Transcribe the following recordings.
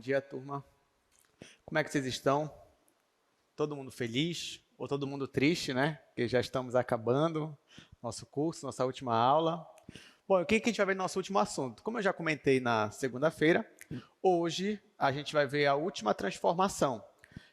dia, turma. Como é que vocês estão? Todo mundo feliz? Ou todo mundo triste, né? Porque já estamos acabando nosso curso, nossa última aula. Bom, o que a gente vai ver no nosso último assunto? Como eu já comentei na segunda-feira, hoje a gente vai ver a última transformação,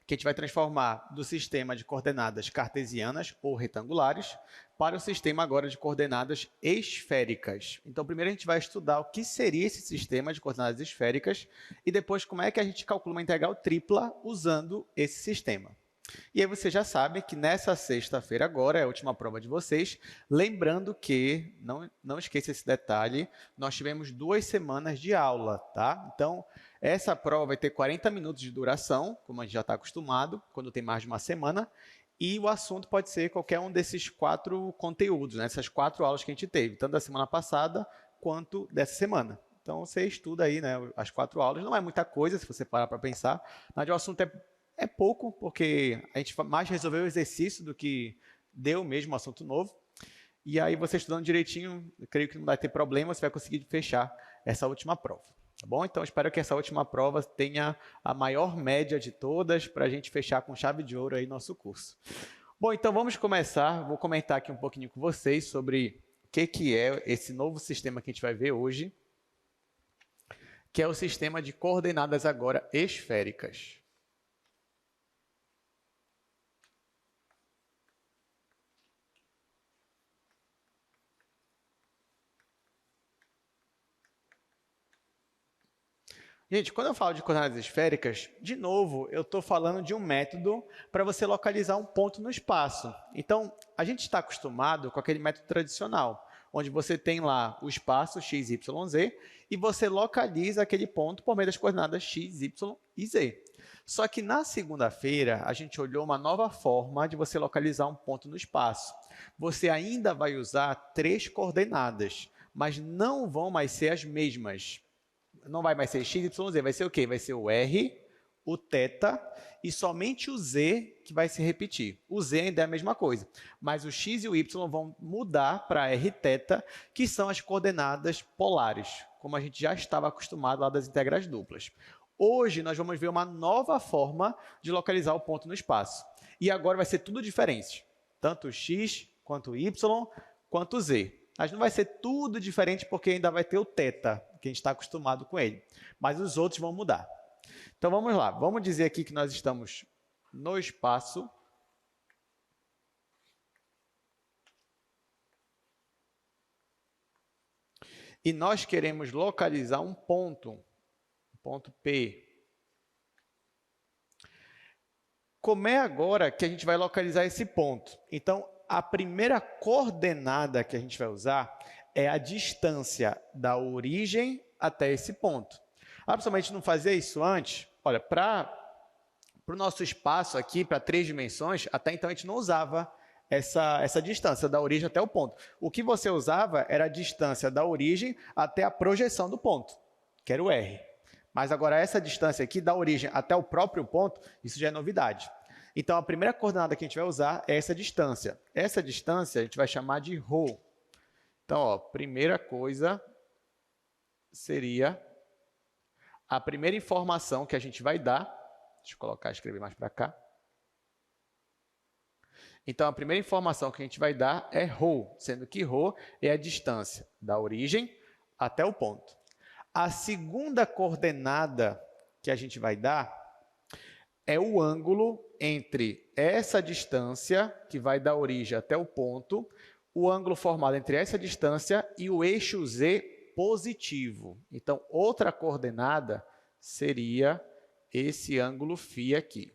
que a gente vai transformar do sistema de coordenadas cartesianas ou retangulares para o sistema agora de coordenadas esféricas. Então, primeiro a gente vai estudar o que seria esse sistema de coordenadas esféricas e depois como é que a gente calcula uma integral tripla usando esse sistema. E aí você já sabe que nessa sexta-feira agora é a última prova de vocês. Lembrando que, não esqueça esse detalhe, nós tivemos 2 semanas de aula, tá? Então, essa prova vai ter 40 minutos de duração, como a gente já está acostumado, quando tem mais de uma semana, e o assunto pode ser qualquer um desses 4 conteúdos, né? Essas 4 aulas que a gente teve, tanto da semana passada quanto dessa semana. Então, você estuda aí, né, as 4 aulas. Não é muita coisa, se você parar para pensar, mas o assunto é pouco, porque a gente mais resolveu o exercício do que deu mesmo um assunto novo. E aí, você estudando direitinho, eu creio que não vai ter problema, você vai conseguir fechar essa última prova. Tá bom? Então, espero que essa última prova tenha a maior média de todas para a gente fechar com chave de ouro aí nosso curso. Bom, então vamos começar. Vou comentar aqui um pouquinho com vocês sobre o que é esse novo sistema que a gente vai ver hoje, que é o sistema de coordenadas agora esféricas. Gente, quando eu falo de coordenadas esféricas, de novo, eu estou falando de um método para você localizar um ponto no espaço. Então, a gente está acostumado com aquele método tradicional, onde você tem lá o espaço x, y, z, e você localiza aquele ponto por meio das coordenadas x, y e z. Só que na segunda-feira, a gente olhou uma nova forma de você localizar um ponto no espaço. Você ainda vai usar 3 coordenadas, mas não vão mais ser as mesmas. Não vai mais ser x, y, z, vai ser o quê? Vai ser o r, o θ e somente o z que vai se repetir. O z ainda é a mesma coisa, mas o x e o y vão mudar para rθ, que são as coordenadas polares, como a gente já estava acostumado lá das integrais duplas. Hoje, nós vamos ver uma nova forma de localizar o ponto no espaço. E agora vai ser tudo diferente, tanto o x, quanto o y, quanto o z. Mas não vai ser tudo diferente porque ainda vai ter o θ, que a gente está acostumado com ele. Mas os outros vão mudar. Então, vamos lá. Vamos dizer aqui que nós estamos no espaço. E nós queremos localizar um ponto P. Como é agora que a gente vai localizar esse ponto? Então, a primeira coordenada que a gente vai usar é a distância da origem até esse ponto. Absolutamente não fazia isso antes. Olha, para o nosso espaço aqui, para 3 dimensões, até então a gente não usava essa distância da origem até o ponto. O que você usava era a distância da origem até a projeção do ponto, que era o R. Mas agora essa distância aqui, da origem até o próprio ponto, isso já é novidade. Então, a primeira coordenada que a gente vai usar é essa distância. Essa distância a gente vai chamar de ρ. Então, ó, primeira coisa seria a primeira informação que a gente vai dar. Deixa eu colocar, escrever mais para cá. Então, a primeira informação que a gente vai dar é ρ, sendo que ρ é a distância da origem até o ponto. A segunda coordenada que a gente vai dar é o ângulo entre essa distância, que vai da origem até o ponto, o ângulo formado entre essa distância e o eixo z positivo. Então, outra coordenada seria esse ângulo φ aqui.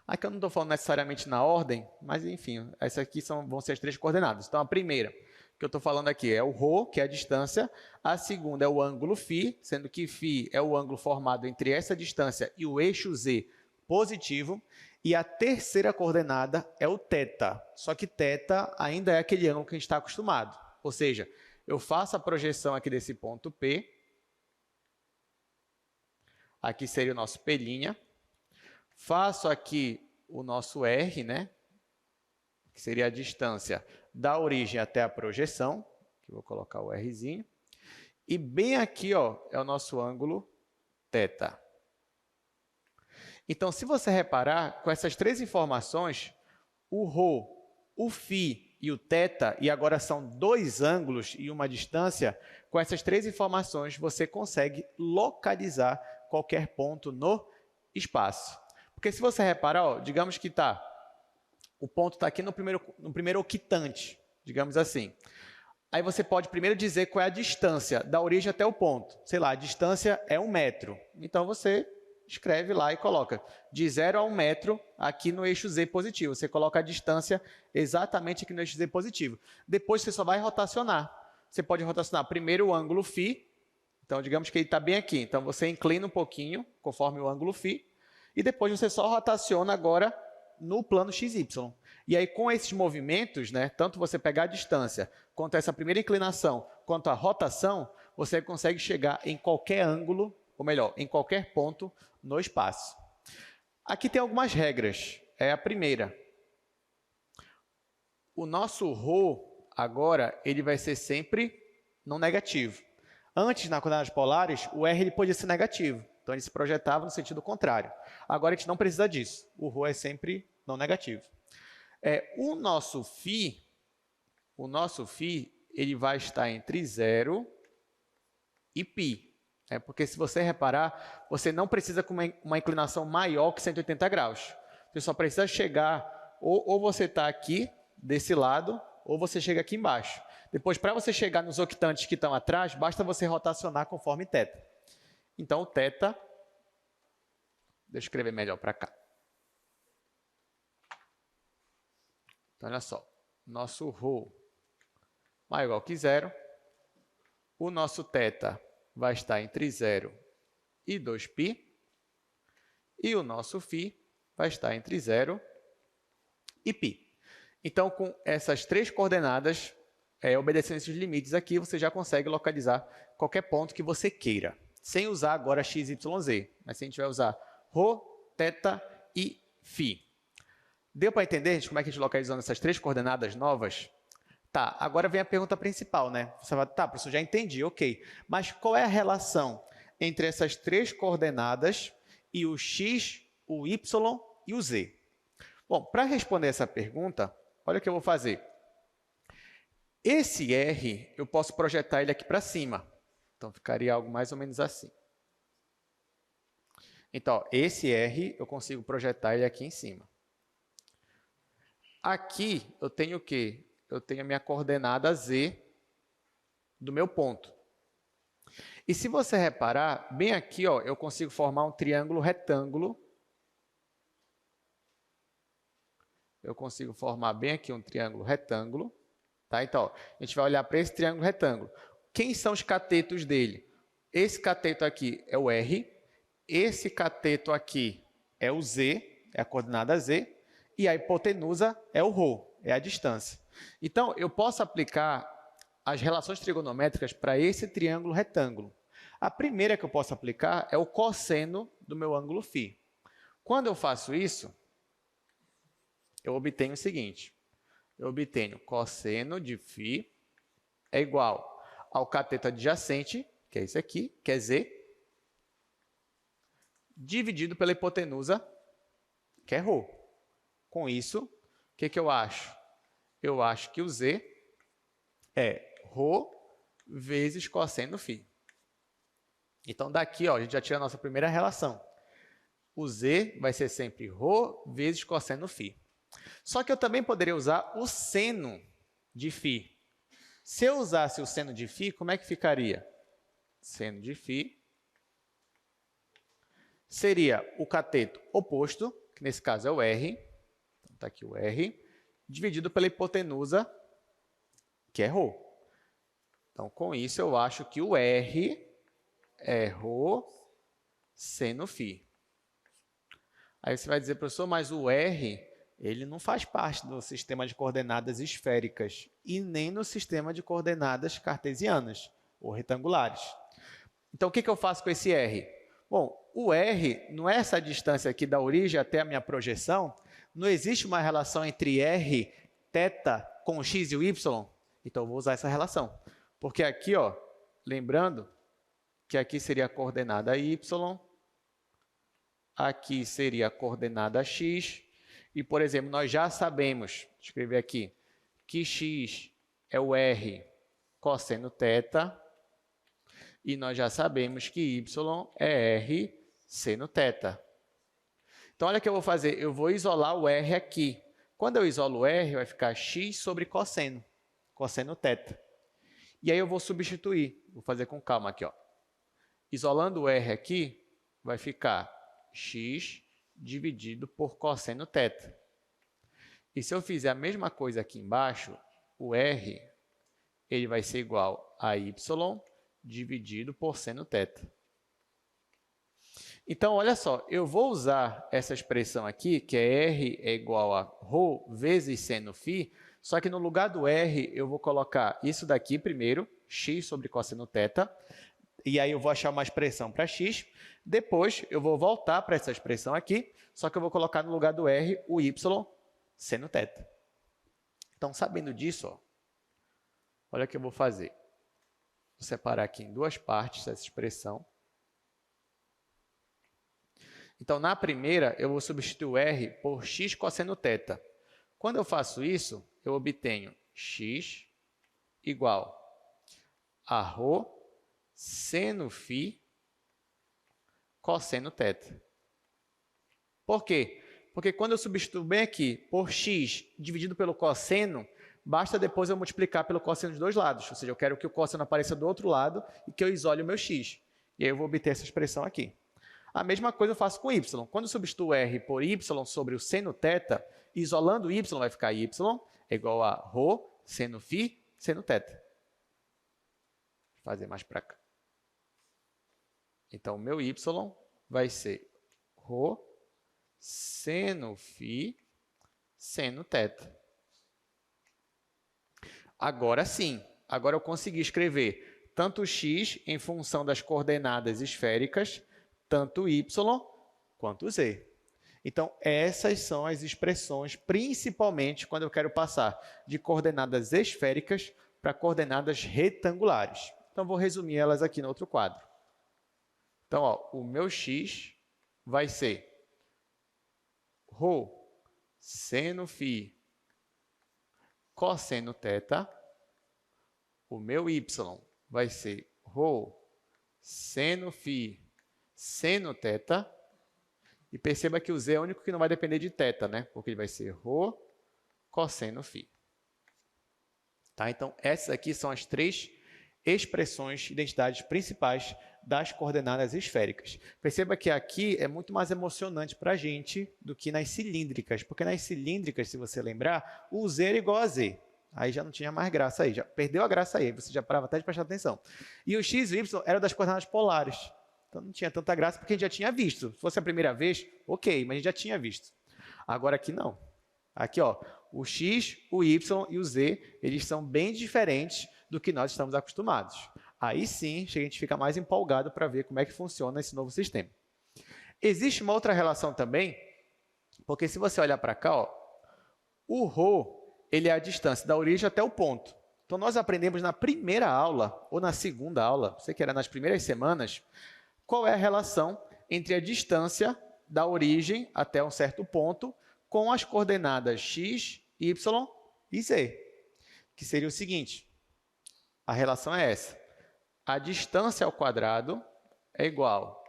Aqui eu não estou falando necessariamente na ordem, mas enfim, essas aqui vão ser as 3 coordenadas. Então, a primeira que eu estou falando aqui é o ρ, que é a distância. A segunda é o ângulo φ, sendo que φ é o ângulo formado entre essa distância e o eixo z positivo. E a terceira coordenada é o θ. Só que θ ainda é aquele ângulo que a gente está acostumado. Ou seja, eu faço a projeção aqui desse ponto P. Aqui seria o nosso P'. Faço aqui o nosso R, né? Que seria a distância da origem até a projeção, que eu vou colocar o Rzinho. E bem aqui, ó, é o nosso ângulo θ. Então, se você reparar, com essas três informações, o ρ, o φ e o θ, e agora são dois ângulos e uma distância, com essas três informações você consegue localizar qualquer ponto no espaço. Porque se você reparar, ó, digamos que o ponto está aqui no primeiro octante, digamos assim. Aí você pode primeiro dizer qual é a distância da origem até o ponto. Sei lá, a distância é 1 metro. Então, você escreve lá e coloca de 0 a 1 metro aqui no eixo Z positivo. Você coloca a distância exatamente aqui no eixo Z positivo. Depois, você só vai rotacionar. Você pode rotacionar primeiro o ângulo φ. Então, digamos que ele está bem aqui. Então, você inclina um pouquinho, conforme o ângulo φ. E depois, você só rotaciona agora no plano XY. E aí, com esses movimentos, né, tanto você pegar a distância, quanto essa primeira inclinação, quanto a rotação, você consegue chegar em qualquer ângulo, ou melhor, em qualquer ponto no espaço. Aqui tem algumas regras. É a primeira. O nosso ρ, agora, ele vai ser sempre não negativo. Antes, nas coordenadas polares, o R ele podia ser negativo. Então, ele se projetava no sentido contrário. Agora, a gente não precisa disso. O ρ é sempre não negativo. O nosso φ, ele vai estar entre 0 e π. Porque, se você reparar, você não precisa com uma inclinação maior que 180 graus. Você só precisa chegar, ou você está aqui, desse lado, ou você chega aqui embaixo. Depois, para você chegar nos octantes que estão atrás, basta você rotacionar conforme θ. Então, o θ, deixa eu escrever melhor para cá. Então, olha só, nosso ρ maior ou igual que 0, o nosso θ vai estar entre 0 e 2π, e o nosso φ vai estar entre 0 e π. Então, com essas três coordenadas, obedecendo esses limites aqui, você já consegue localizar qualquer ponto que você queira, sem usar agora x, y, z, mas se a gente vai usar ρ, θ e φ. Deu para entender, gente, como é que a gente localizando essas três coordenadas novas? Tá, agora vem a pergunta principal, né? Você vai, tá, professor, já entendi, ok. Mas qual é a relação entre essas três coordenadas e o x, o y e o z? Bom, para responder essa pergunta, olha o que eu vou fazer. Esse R, eu posso projetar ele aqui para cima. Então, ficaria algo mais ou menos assim. Então, ó, esse R, eu consigo projetar ele aqui em cima. Aqui, eu tenho o quê? Eu tenho a minha coordenada Z do meu ponto. E se você reparar, bem aqui, ó, eu consigo formar um triângulo retângulo. Eu consigo formar bem aqui um triângulo retângulo. Tá? Então, ó, a gente vai olhar para esse triângulo retângulo. Quem são os catetos dele? Esse cateto aqui é o R, esse cateto aqui é o Z, é a coordenada Z, e a hipotenusa é o ρ, é a distância. Então, eu posso aplicar as relações trigonométricas para esse triângulo retângulo. A primeira que eu posso aplicar é o cosseno do meu ângulo φ. Quando eu faço isso, eu obtenho o seguinte. Eu obtenho cosseno de φ é igual ao cateto adjacente, que é esse aqui, que é Z, dividido pela hipotenusa, que é ρ. Com isso, o que eu acho? Eu acho que o Z é ρ vezes cosseno φ. Então, daqui, ó, a gente já tira a nossa primeira relação. O Z vai ser sempre ρ vezes cosseno φ. Só que eu também poderia usar o seno de φ. Se eu usasse o seno de φ, como é que ficaria? Seno de φ seria o cateto oposto, que nesse caso é o R, então está aqui o R, dividido pela hipotenusa, que é ρ. Então, com isso, eu acho que o R é ρ seno φ. Aí você vai dizer, professor, mas o R ele não faz parte do sistema de coordenadas esféricas e nem no sistema de coordenadas cartesianas ou retangulares. Então, o que eu faço com esse R? Bom, o R, não é essa distância aqui da origem até a minha projeção, não existe uma relação entre R, θ com o x e o y? Então, eu vou usar essa relação. Porque aqui, ó, lembrando que aqui seria a coordenada y, aqui seria a coordenada x, e, por exemplo, nós já sabemos, vou escrever aqui, que x é o r cosseno θ, e nós já sabemos que y é r seno θ. Então, olha o que eu vou fazer, eu vou isolar o r aqui. Quando eu isolo o r, vai ficar x sobre cosseno θ. E aí eu vou substituir, vou fazer com calma aqui, ó. Isolando o r aqui, vai ficar x dividido por cosseno θ. E se eu fizer a mesma coisa aqui embaixo, o r ele vai ser igual a y dividido por seno θ. Então, olha só, eu vou usar essa expressão aqui, que é r é igual a ρ vezes seno φ, só que no lugar do r eu vou colocar isso daqui primeiro, x sobre cosseno θ, e aí eu vou achar uma expressão para x, depois eu vou voltar para essa expressão aqui, só que eu vou colocar no lugar do r o y seno θ. Então, sabendo disso, ó, olha o que eu vou fazer. Vou separar aqui em duas partes essa expressão. Então, na primeira, eu vou substituir o r por x cosseno θ. Quando eu faço isso, eu obtenho x igual a ρ seno φ cosseno θ. Por quê? Porque quando eu substituo bem aqui por x dividido pelo cosseno, basta depois eu multiplicar pelo cosseno dos dois lados. Ou seja, eu quero que o cosseno apareça do outro lado e que eu isole o meu x. E aí eu vou obter essa expressão aqui. A mesma coisa eu faço com y. Quando eu substituo r por y sobre o seno θ, isolando y vai ficar y é igual a ρ seno φ seno θ. Vou fazer mais para cá. Então, o meu y vai ser ρ seno φ seno θ. Agora sim, agora eu consegui escrever tanto x em função das coordenadas esféricas, tanto y quanto z. Então, essas são as expressões, principalmente quando eu quero passar de coordenadas esféricas para coordenadas retangulares. Então, vou resumir elas aqui no outro quadro. Então, ó, o meu x vai ser ρ seno φ cosseno θ. O meu y vai ser ρ seno φ seno θ. E perceba que o z é o único que não vai depender de θ, né? Porque ele vai ser ρ cosseno φ. Tá? Então, essas aqui são as três expressões, identidades principais das coordenadas esféricas. Perceba que aqui é muito mais emocionante para a gente do que nas cilíndricas, porque nas cilíndricas, se você lembrar, o z era igual a z. Aí já não tinha mais graça aí, já perdeu a graça aí, você já parava até de prestar atenção. E o x e y eram das coordenadas polares. Então não tinha tanta graça porque a gente já tinha visto. Se fosse a primeira vez, ok, mas a gente já tinha visto. Agora aqui não. Aqui, ó, o x, o y e o z, eles são bem diferentes do que nós estamos acostumados. Aí sim, a gente fica mais empolgado para ver como é que funciona esse novo sistema. Existe uma outra relação também, porque se você olhar para cá, ó, o ρ ele é a distância da origem até o ponto. Então, nós aprendemos na primeira aula, ou na segunda aula, sei que era nas primeiras semanas, qual é a relação entre a distância da origem até um certo ponto com as coordenadas x, y e z, que seria o seguinte, a relação é essa. A distância ao quadrado é igual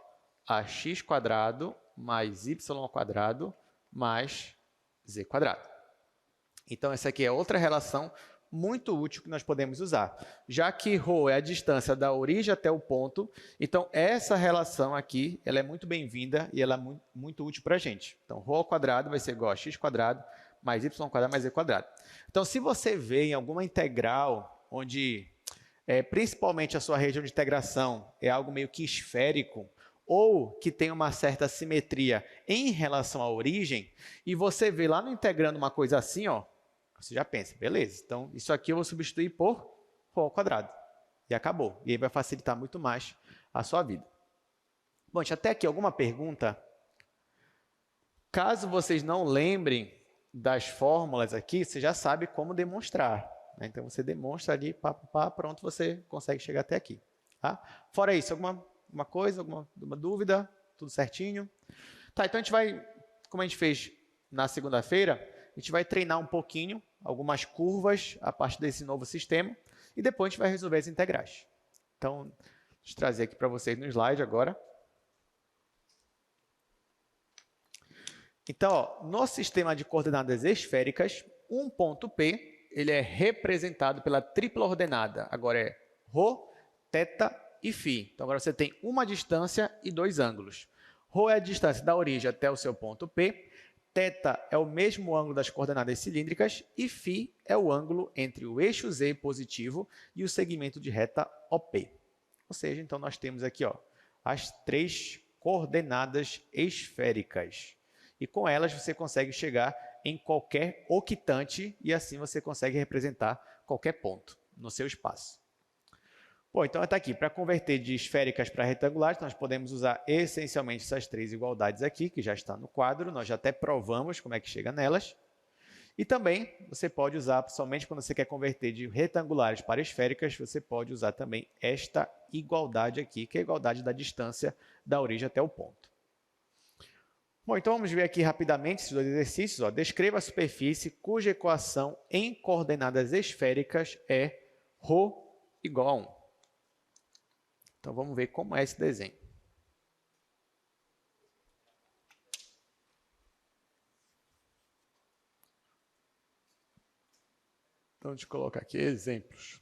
a x quadrado mais y ao quadrado mais z quadrado. Então, essa aqui é outra relação muito útil que nós podemos usar. Já que ρ é a distância da origem até o ponto, então essa relação aqui ela é muito bem-vinda e ela é muito útil para a gente. Então, ρ ao quadrado vai ser igual a x quadrado mais y ao quadrado mais z quadrado. Então, se você vê em alguma integral onde principalmente a sua região de integração é algo meio que esférico, ou que tem uma certa simetria em relação à origem, e você vê lá no integrando uma coisa assim, ó, você já pensa, beleza, então isso aqui eu vou substituir por ρ ao quadrado. E acabou. E aí vai facilitar muito mais a sua vida. Bom, gente, até aqui alguma pergunta? Caso vocês não lembrem das fórmulas aqui, você já sabe como demonstrar. Então, você demonstra ali, pronto, você consegue chegar até aqui. Tá? Fora isso, alguma Alguma coisa, alguma dúvida? Tudo certinho? Tá, então a gente vai, como a gente fez na segunda-feira, a gente vai treinar um pouquinho, algumas curvas a partir desse novo sistema, e depois a gente vai resolver as integrais. Então, deixa eu trazer aqui para vocês no slide agora. Então, ó, no sistema de coordenadas esféricas, um ponto P, ele é representado pela tripla ordenada. Agora é ρ, θ e φ. Então, agora você tem uma distância e dois ângulos. ρ é a distância da origem até o seu ponto P, θ é o mesmo ângulo das coordenadas cilíndricas e φ é o ângulo entre o eixo Z positivo e o segmento de reta OP. Ou seja, então nós temos aqui ó, as três coordenadas esféricas. E com elas você consegue chegar em qualquer octante e assim você consegue representar qualquer ponto no seu espaço. Bom, então está aqui, para converter de esféricas para retangulares, nós podemos usar essencialmente essas três igualdades aqui, que já está no quadro, nós já até provamos como é que chega nelas. E também você pode usar, somente quando você quer converter de retangulares para esféricas, você pode usar também esta igualdade aqui, que é a igualdade da distância da origem até o ponto. Bom, então vamos ver aqui rapidamente esses dois exercícios. Ó. Descreva a superfície cuja equação em coordenadas esféricas é ρ igual a 1. Então vamos ver como é esse desenho. Então, deixa eu colocar aqui exemplos.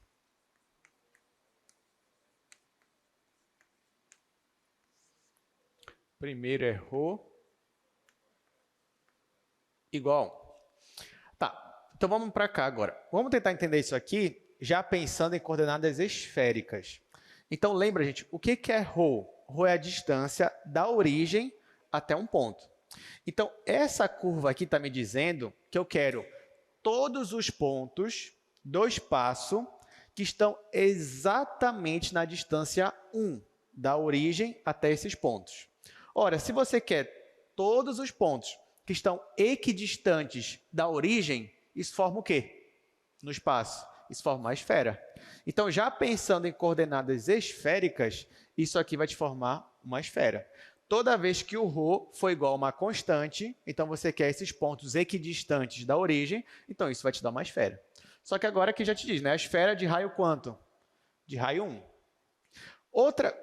Primeiro é ρ igual a 1. Tá, então vamos para cá agora. Vamos tentar entender isso aqui já pensando em coordenadas esféricas. Então, lembra, gente, o que é ρ? ρ é a distância da origem até um ponto. Então, essa curva aqui está me dizendo que eu quero todos os pontos do espaço que estão exatamente na distância 1 da origem até esses pontos. Ora, se você quer todos os pontos que estão equidistantes da origem, isso forma o quê? No espaço. Isso forma uma esfera. Então, já pensando em coordenadas esféricas, isso aqui vai te formar uma esfera. Toda vez que o ρ for igual a uma constante, então você quer esses pontos equidistantes da origem, então isso vai te dar uma esfera. Só que agora aqui já te diz, né? A esfera de raio quanto? De raio 1.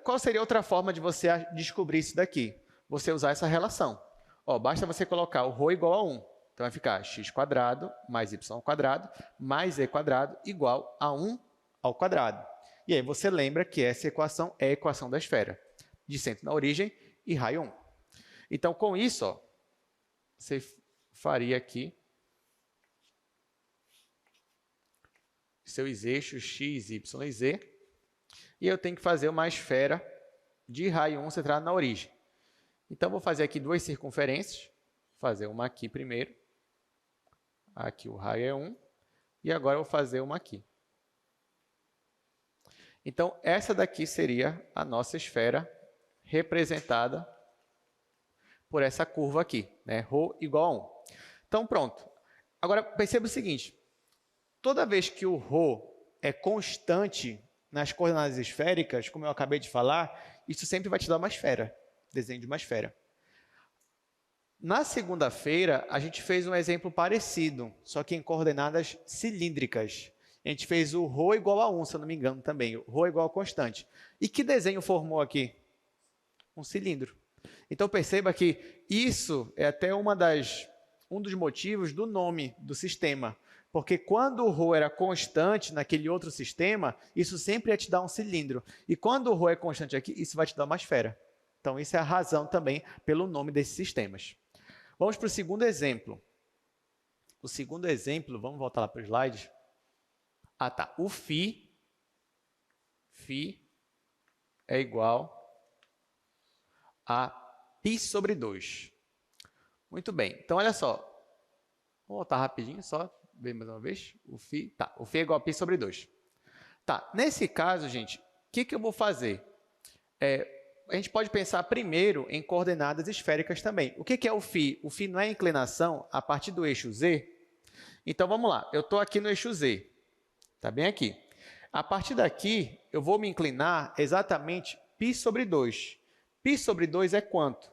Qual seria outra forma de você descobrir isso daqui? Você usar essa relação. Ó, basta você colocar o ρ igual a 1. Então, vai ficar x² mais y² mais e² igual a 1 ao quadrado. E aí você lembra que essa equação é a equação da esfera, de centro na origem e raio 1. Então, com isso, ó, você faria aqui seus eixos x, y e z, e eu tenho que fazer uma esfera de raio 1 centrada na origem. Então, vou fazer aqui duas circunferências, vou fazer uma aqui primeiro, aqui o raio é 1, e agora eu vou fazer uma aqui. Então, essa daqui seria a nossa esfera representada por essa curva aqui, né? ρ igual a 1. Então, pronto. Agora, perceba o seguinte, toda vez que o ρ é constante nas coordenadas esféricas, como eu acabei de falar, isso sempre vai te dar uma esfera, desenho de uma esfera. Na segunda-feira, a gente fez um exemplo parecido, só que em coordenadas cilíndricas. A gente fez o ρ igual a 1, se eu não me engano também, o ρ igual a constante. E que desenho formou aqui? Um cilindro. Então, perceba que isso é até um dos motivos do nome do sistema. Porque quando o ρ era constante naquele outro sistema, isso sempre ia te dar um cilindro. E quando o ρ é constante aqui, isso vai te dar uma esfera. Então, isso é a razão também pelo nome desses sistemas. Vamos para o segundo exemplo. O segundo exemplo, vamos voltar lá para o slide. Ah, tá. O φ é igual a π sobre 2. Muito bem. Então, olha só. Vou voltar rapidinho, só ver mais uma vez. O φ é igual a π sobre 2. Tá. Nesse caso, gente, o que eu vou fazer? A gente pode pensar primeiro em coordenadas esféricas também. O que é o φ? O φ não é a inclinação a partir do eixo Z? Então, vamos lá. Eu estou aqui no eixo Z. Está bem aqui. A partir daqui, eu vou me inclinar exatamente π sobre 2. Π sobre 2 é quanto?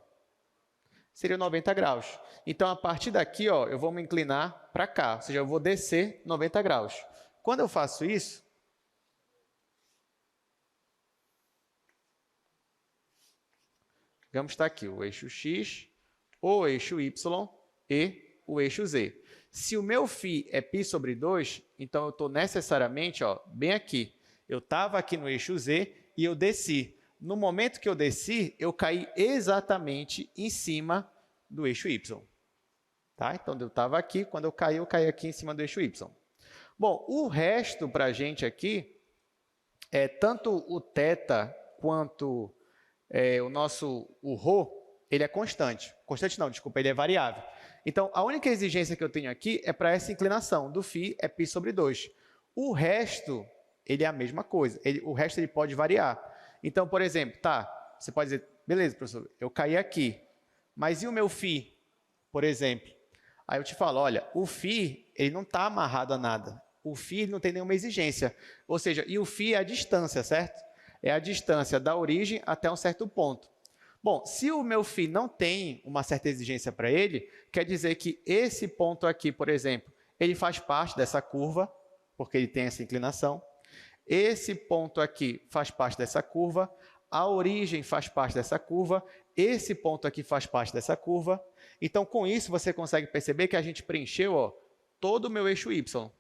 Seria 90 graus. Então, a partir daqui, ó, eu vou me inclinar para cá, ou seja, eu vou descer 90 graus. Quando eu faço isso, digamos que está aqui o eixo x, o eixo y e o eixo z. Se o meu φ é π sobre 2, então eu estou necessariamente ó, bem aqui. Eu estava aqui no eixo z e eu desci. No momento que eu desci, eu caí exatamente em cima do eixo y. Tá? Então, eu estava aqui, quando eu caí aqui em cima do eixo y. Bom, o resto para a gente aqui, tanto o θ quanto o ρ, ele é constante. Constante não, desculpa, ele é variável. Então, a única exigência que eu tenho aqui é para essa inclinação, do φ é π sobre 2. O resto, ele é a mesma coisa. O resto ele pode variar. Então, por exemplo, tá, você pode dizer, beleza, professor, eu caí aqui, mas e o meu φ, por exemplo? Aí eu te falo, olha, o φ, ele não está amarrado a nada. O φ não tem nenhuma exigência. Ou seja, e o φ é a distância, certo? É a distância da origem até um certo ponto. Bom, se o meu φ não tem uma certa exigência para ele, quer dizer que esse ponto aqui, por exemplo, ele faz parte dessa curva, porque ele tem essa inclinação. Esse ponto aqui faz parte dessa curva, a origem faz parte dessa curva, esse ponto aqui faz parte dessa curva. Então, com isso, você consegue perceber que a gente preencheu ó, todo o meu eixo y.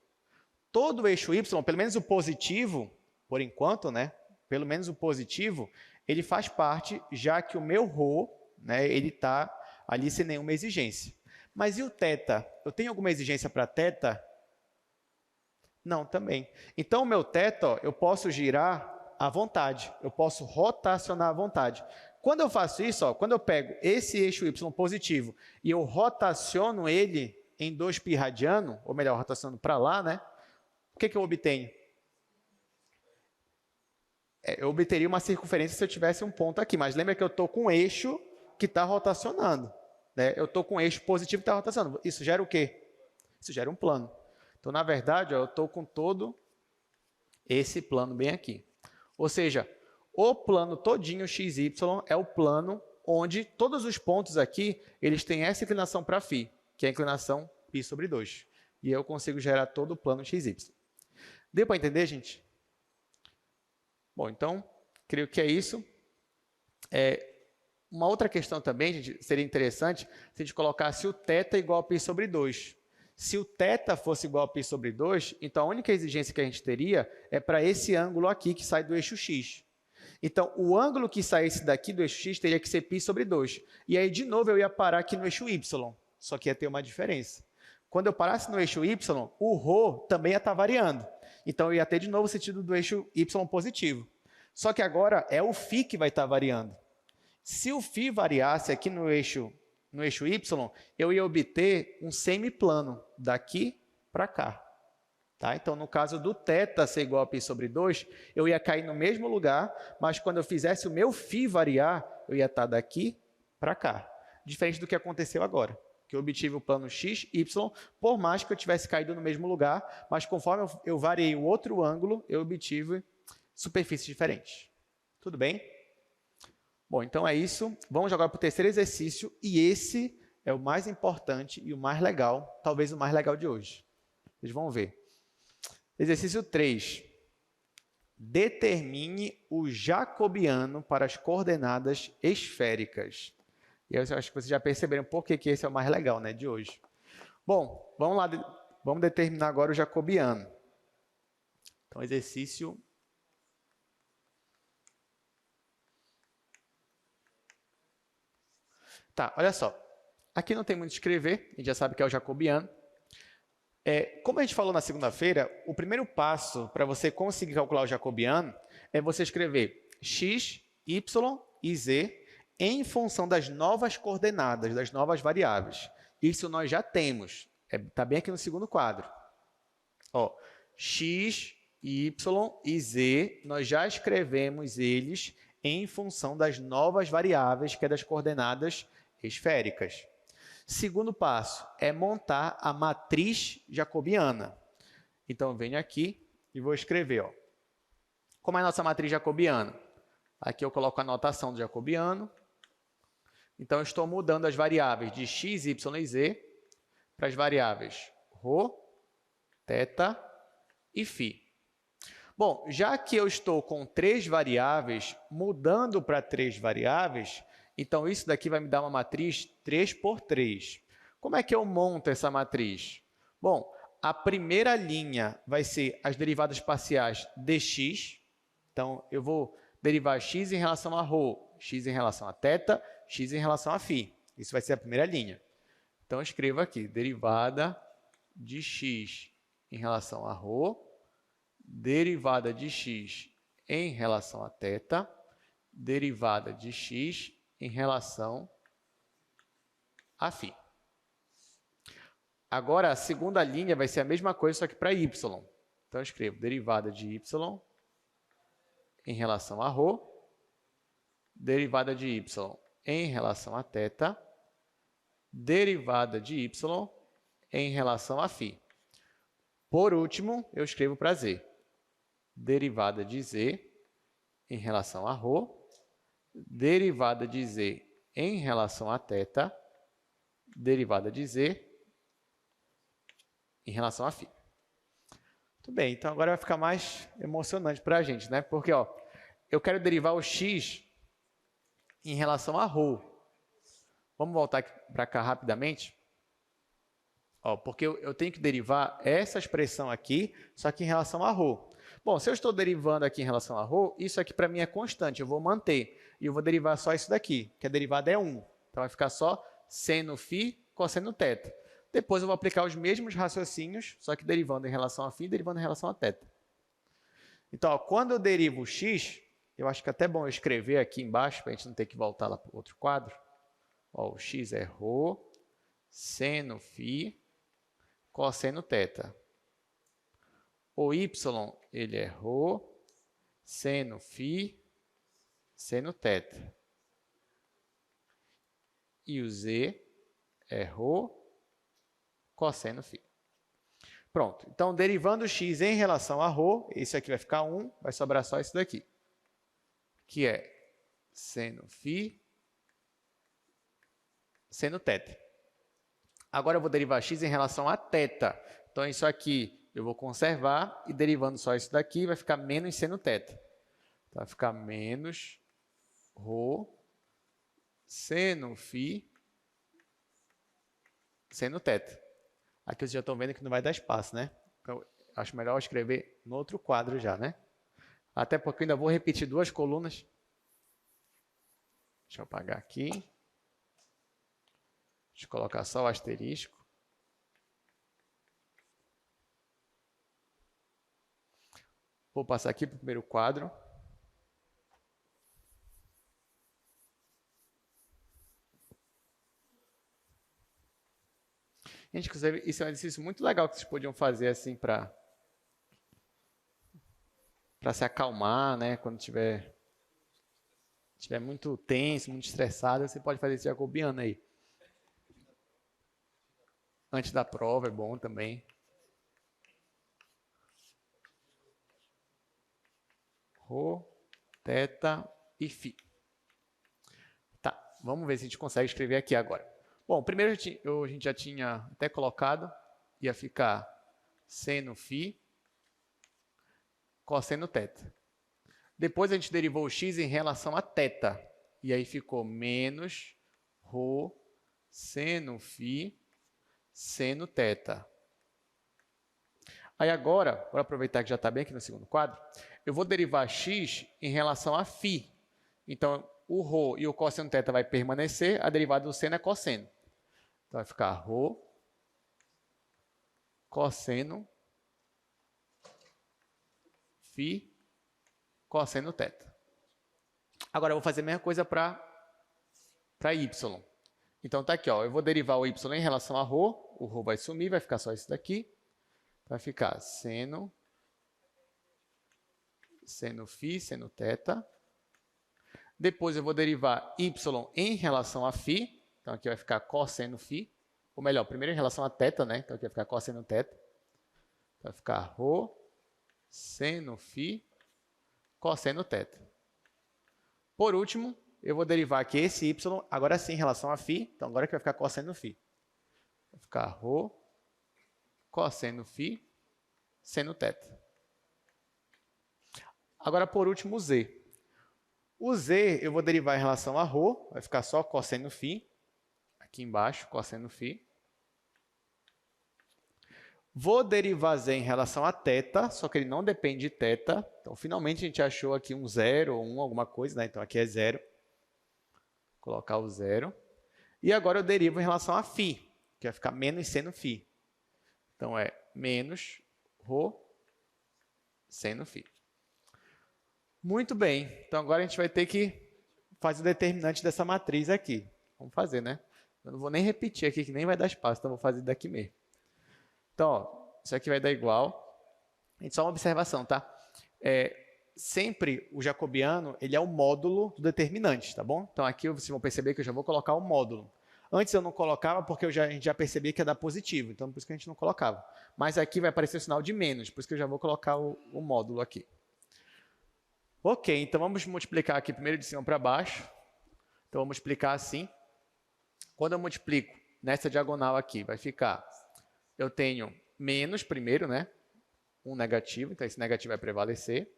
Todo o eixo y, pelo menos o positivo, por enquanto, né? Pelo menos o positivo, ele faz parte, já que o meu ρ, né, ele está ali sem nenhuma exigência. Mas e o θ? Eu tenho alguma exigência para θ? Não, também. Então, o meu θ, ó, eu posso girar à vontade, eu posso rotacionar à vontade. Quando eu faço isso, ó, quando eu pego esse eixo y positivo e eu rotaciono ele em 2π radiano, ou melhor, rotacionando para lá, né? O que eu obtenho? Eu obteria uma circunferência se eu tivesse um ponto aqui, mas lembra que eu estou com um eixo que está rotacionando. Né? Eu estou com um eixo positivo que está rotacionando. Isso gera o quê? Isso gera um plano. Então, na verdade, ó, eu estou com todo esse plano bem aqui. Ou seja, o plano todinho XY é o plano onde todos os pontos aqui, eles têm essa inclinação para φ, que é a inclinação π sobre 2. E eu consigo gerar todo o plano XY. Deu para entender, gente? Bom, então, creio que é isso. Uma outra questão também, gente, seria interessante se a gente colocasse o θ igual a π sobre 2. Se o θ fosse igual a π sobre 2, então a única exigência que a gente teria é para esse ângulo aqui que sai do eixo x. Então, o ângulo que saísse daqui do eixo x teria que ser π sobre 2. E aí, de novo, eu ia parar aqui no eixo y, só que ia ter uma diferença. Quando eu parasse no eixo y, o ρ também ia estar variando. Então, eu ia ter de novo o sentido do eixo y positivo. Só que agora é o φ que vai estar variando. Se o φ variasse aqui no eixo y, eu ia obter um semiplano daqui para cá. Tá? Então, no caso do θ ser igual a π sobre 2, eu ia cair no mesmo lugar, mas quando eu fizesse o meu φ variar, eu ia estar daqui para cá. Diferente do que aconteceu agora, que eu obtive o plano x, y, por mais que eu tivesse caído no mesmo lugar, mas conforme eu variei o outro ângulo, eu obtive superfícies diferentes. Tudo bem? Bom, então é isso. Vamos agora para o terceiro exercício, e esse é o mais importante e o mais legal, talvez o mais legal de hoje. Vocês vão ver. Exercício 3. Determine o jacobiano para as coordenadas esféricas. E eu acho que vocês já perceberam por que esse é o mais legal, né, de hoje. Bom, vamos lá, vamos determinar agora o jacobiano. Então, exercício... Tá, olha só. Aqui não tem muito o que escrever, a gente já sabe que é o jacobiano. Como a gente falou na segunda-feira, o primeiro passo para você conseguir calcular o jacobiano é você escrever x, y e z em função das novas coordenadas, das novas variáveis. Isso nós já temos. Está bem aqui no segundo quadro. Ó, x, y e z, nós já escrevemos eles em função das novas variáveis, que é das coordenadas esféricas. Segundo passo é montar a matriz jacobiana. Então, eu venho aqui e vou escrever. Ó. Como é a nossa matriz jacobiana? Aqui eu coloco a notação do jacobiano. Então, eu estou mudando as variáveis de x, y e z para as variáveis ρ, θ e φ. Bom, já que eu estou com 3 variáveis, mudando para 3 variáveis, então isso daqui vai me dar uma matriz 3 por 3. Como é que eu monto essa matriz? Bom, a primeira linha vai ser as derivadas parciais dx. Então, eu vou derivar x em relação a ρ, x em relação a θ, x em relação a φ. Isso vai ser a primeira linha. Então, eu escrevo aqui, derivada de x em relação a ρ, derivada de x em relação a θ, derivada de x em relação a φ. Agora, a segunda linha vai ser a mesma coisa, só que para y. Então, eu escrevo derivada de y em relação a ρ, derivada de y em relação a θ, derivada de y em relação a φ. Por último, eu escrevo para z. Derivada de z em relação a ρ, derivada de z em relação a θ, derivada de z em relação a φ. Muito bem, então agora vai ficar mais emocionante para a gente, né? Porque ó, eu quero derivar o x em relação a ρ. Vamos voltar para cá rapidamente. Ó, porque eu tenho que derivar essa expressão aqui, só que em relação a ρ. Bom, se eu estou derivando aqui em relação a ρ, isso aqui para mim é constante, eu vou manter. E eu vou derivar só isso daqui, que a derivada é 1. Então vai ficar só seno φ, cosseno θ. Depois eu vou aplicar os mesmos raciocínios, só que derivando em relação a φ e derivando em relação a θ. Então, ó, quando eu derivo o x, eu acho que é até bom eu escrever aqui embaixo, para a gente não ter que voltar lá para o outro quadro. Ó, o x é ρ, seno φ, cosseno θ. O y, ele é ρ, seno φ, seno θ. E o z é ρ, cosseno φ. Pronto. Então, derivando x em relação a ρ, esse aqui vai ficar 1, vai sobrar só isso daqui, que é seno φ, seno θ. Agora eu vou derivar x em relação a θ. Então, isso aqui eu vou conservar e derivando só isso daqui vai ficar menos seno θ. Então, vai ficar menos ρ, seno φ, seno θ. Aqui vocês já estão vendo que não vai dar espaço, né? Então, acho melhor eu escrever no outro quadro já, né? Até porque eu ainda vou repetir 2 colunas. Deixa eu apagar aqui. Deixa eu colocar só o asterisco. Vou passar aqui para o primeiro quadro. Gente, inclusive, isso é um exercício muito legal que vocês podiam fazer assim para se acalmar, né? Quando estiver muito tenso, muito estressado, você pode fazer esse jacobiano aí. Antes da prova é bom também. Rho, θ e φ. Tá, vamos ver se a gente consegue escrever aqui agora. Bom, primeiro a gente já tinha até colocado, ia ficar seno φ, cosseno θ. Depois a gente derivou o x em relação a θ, e aí ficou menos ρ, seno φ, seno θ. Aí agora, vou aproveitar que já está bem aqui no segundo quadro, eu vou derivar x em relação a φ. Então, o ρ e o cosseno θ vai permanecer, a derivada do seno é cosseno. Então, vai ficar ρ, cosseno, φ, cosseno θ. Agora, eu vou fazer a mesma coisa para y. Então, tá aqui, ó, eu vou derivar o y em relação a ρ, o ρ vai sumir, vai ficar só isso daqui. Vai ficar seno φ, seno θ. Depois eu vou derivar y em relação a φ. Então, aqui vai ficar cosseno φ. Ou melhor, primeiro em relação a θ, né? Então, aqui vai ficar cosseno θ. Vai ficar ρ, seno φ, cosseno θ. Por último, eu vou derivar aqui esse y, agora sim, em relação a φ. Então, agora que vai ficar cosseno φ. Vai ficar ρ, cosseno φ, seno θ. Agora, por último, o z. O z eu vou derivar em relação a ρ, vai ficar só cosseno φ. Aqui embaixo, cosseno φ. Vou derivar z em relação a θ, só que ele não depende de θ. Então, finalmente, a gente achou aqui um 0 ou 1, alguma coisa, né? Então, aqui é 0. Vou colocar o 0. E agora eu derivo em relação a φ, que vai ficar menos seno φ. Então, é menos ρ seno φ. Muito bem. Então, agora a gente vai ter que fazer o determinante dessa matriz aqui. Vamos fazer, né? Eu não vou nem repetir aqui, que nem vai dar espaço, então eu vou fazer daqui mesmo. Então, ó, isso aqui vai dar igual. Só uma observação, tá? Sempre o jacobiano, ele é o módulo do determinante, tá bom? Então, aqui vocês vão perceber que eu já vou colocar o módulo. Antes eu não colocava porque a gente já percebia que ia dar positivo, então por isso que a gente não colocava. Mas aqui vai aparecer o sinal de menos, por isso que eu já vou colocar o módulo aqui. Ok, então vamos multiplicar aqui primeiro de cima para baixo. Então, vou multiplicar assim. Quando eu multiplico nessa diagonal aqui, vai ficar... Eu tenho menos primeiro, né? Um negativo, então esse negativo vai prevalecer.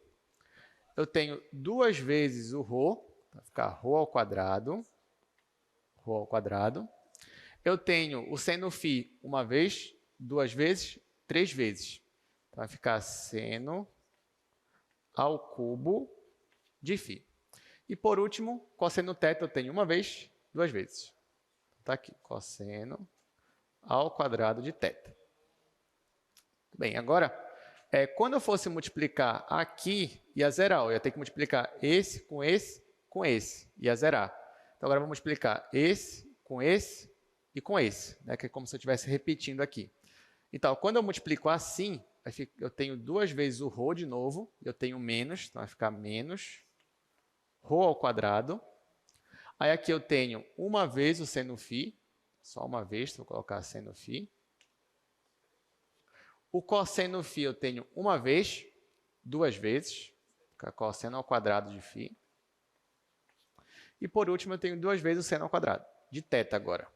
Eu tenho 2 vezes o ρ, vai ficar ρ ao quadrado. Ρ ao quadrado. Eu tenho o seno φ uma vez, 2 vezes, 3 vezes. Então, vai ficar seno ao cubo de φ. E, por último, cosseno θ eu tenho uma vez, 2 vezes. Está aqui, cosseno ao quadrado de θ. Bem, agora, quando eu fosse multiplicar aqui, ia zerar. Eu ia ter que multiplicar esse, com esse, ia zerar. Então, agora eu vou multiplicar esse e com esse, né? Que é como se eu estivesse repetindo aqui. Então, quando eu multiplico assim, eu tenho 2 vezes o ρ de novo, eu tenho menos, então vai ficar menos ρ ao quadrado. Aí aqui eu tenho uma vez o seno φ, só uma vez, vou colocar seno φ. O cosseno φ eu tenho uma vez, 2 vezes, fica cosseno ao quadrado de φ. E por último eu tenho 2 vezes o seno ao quadrado, de θ agora.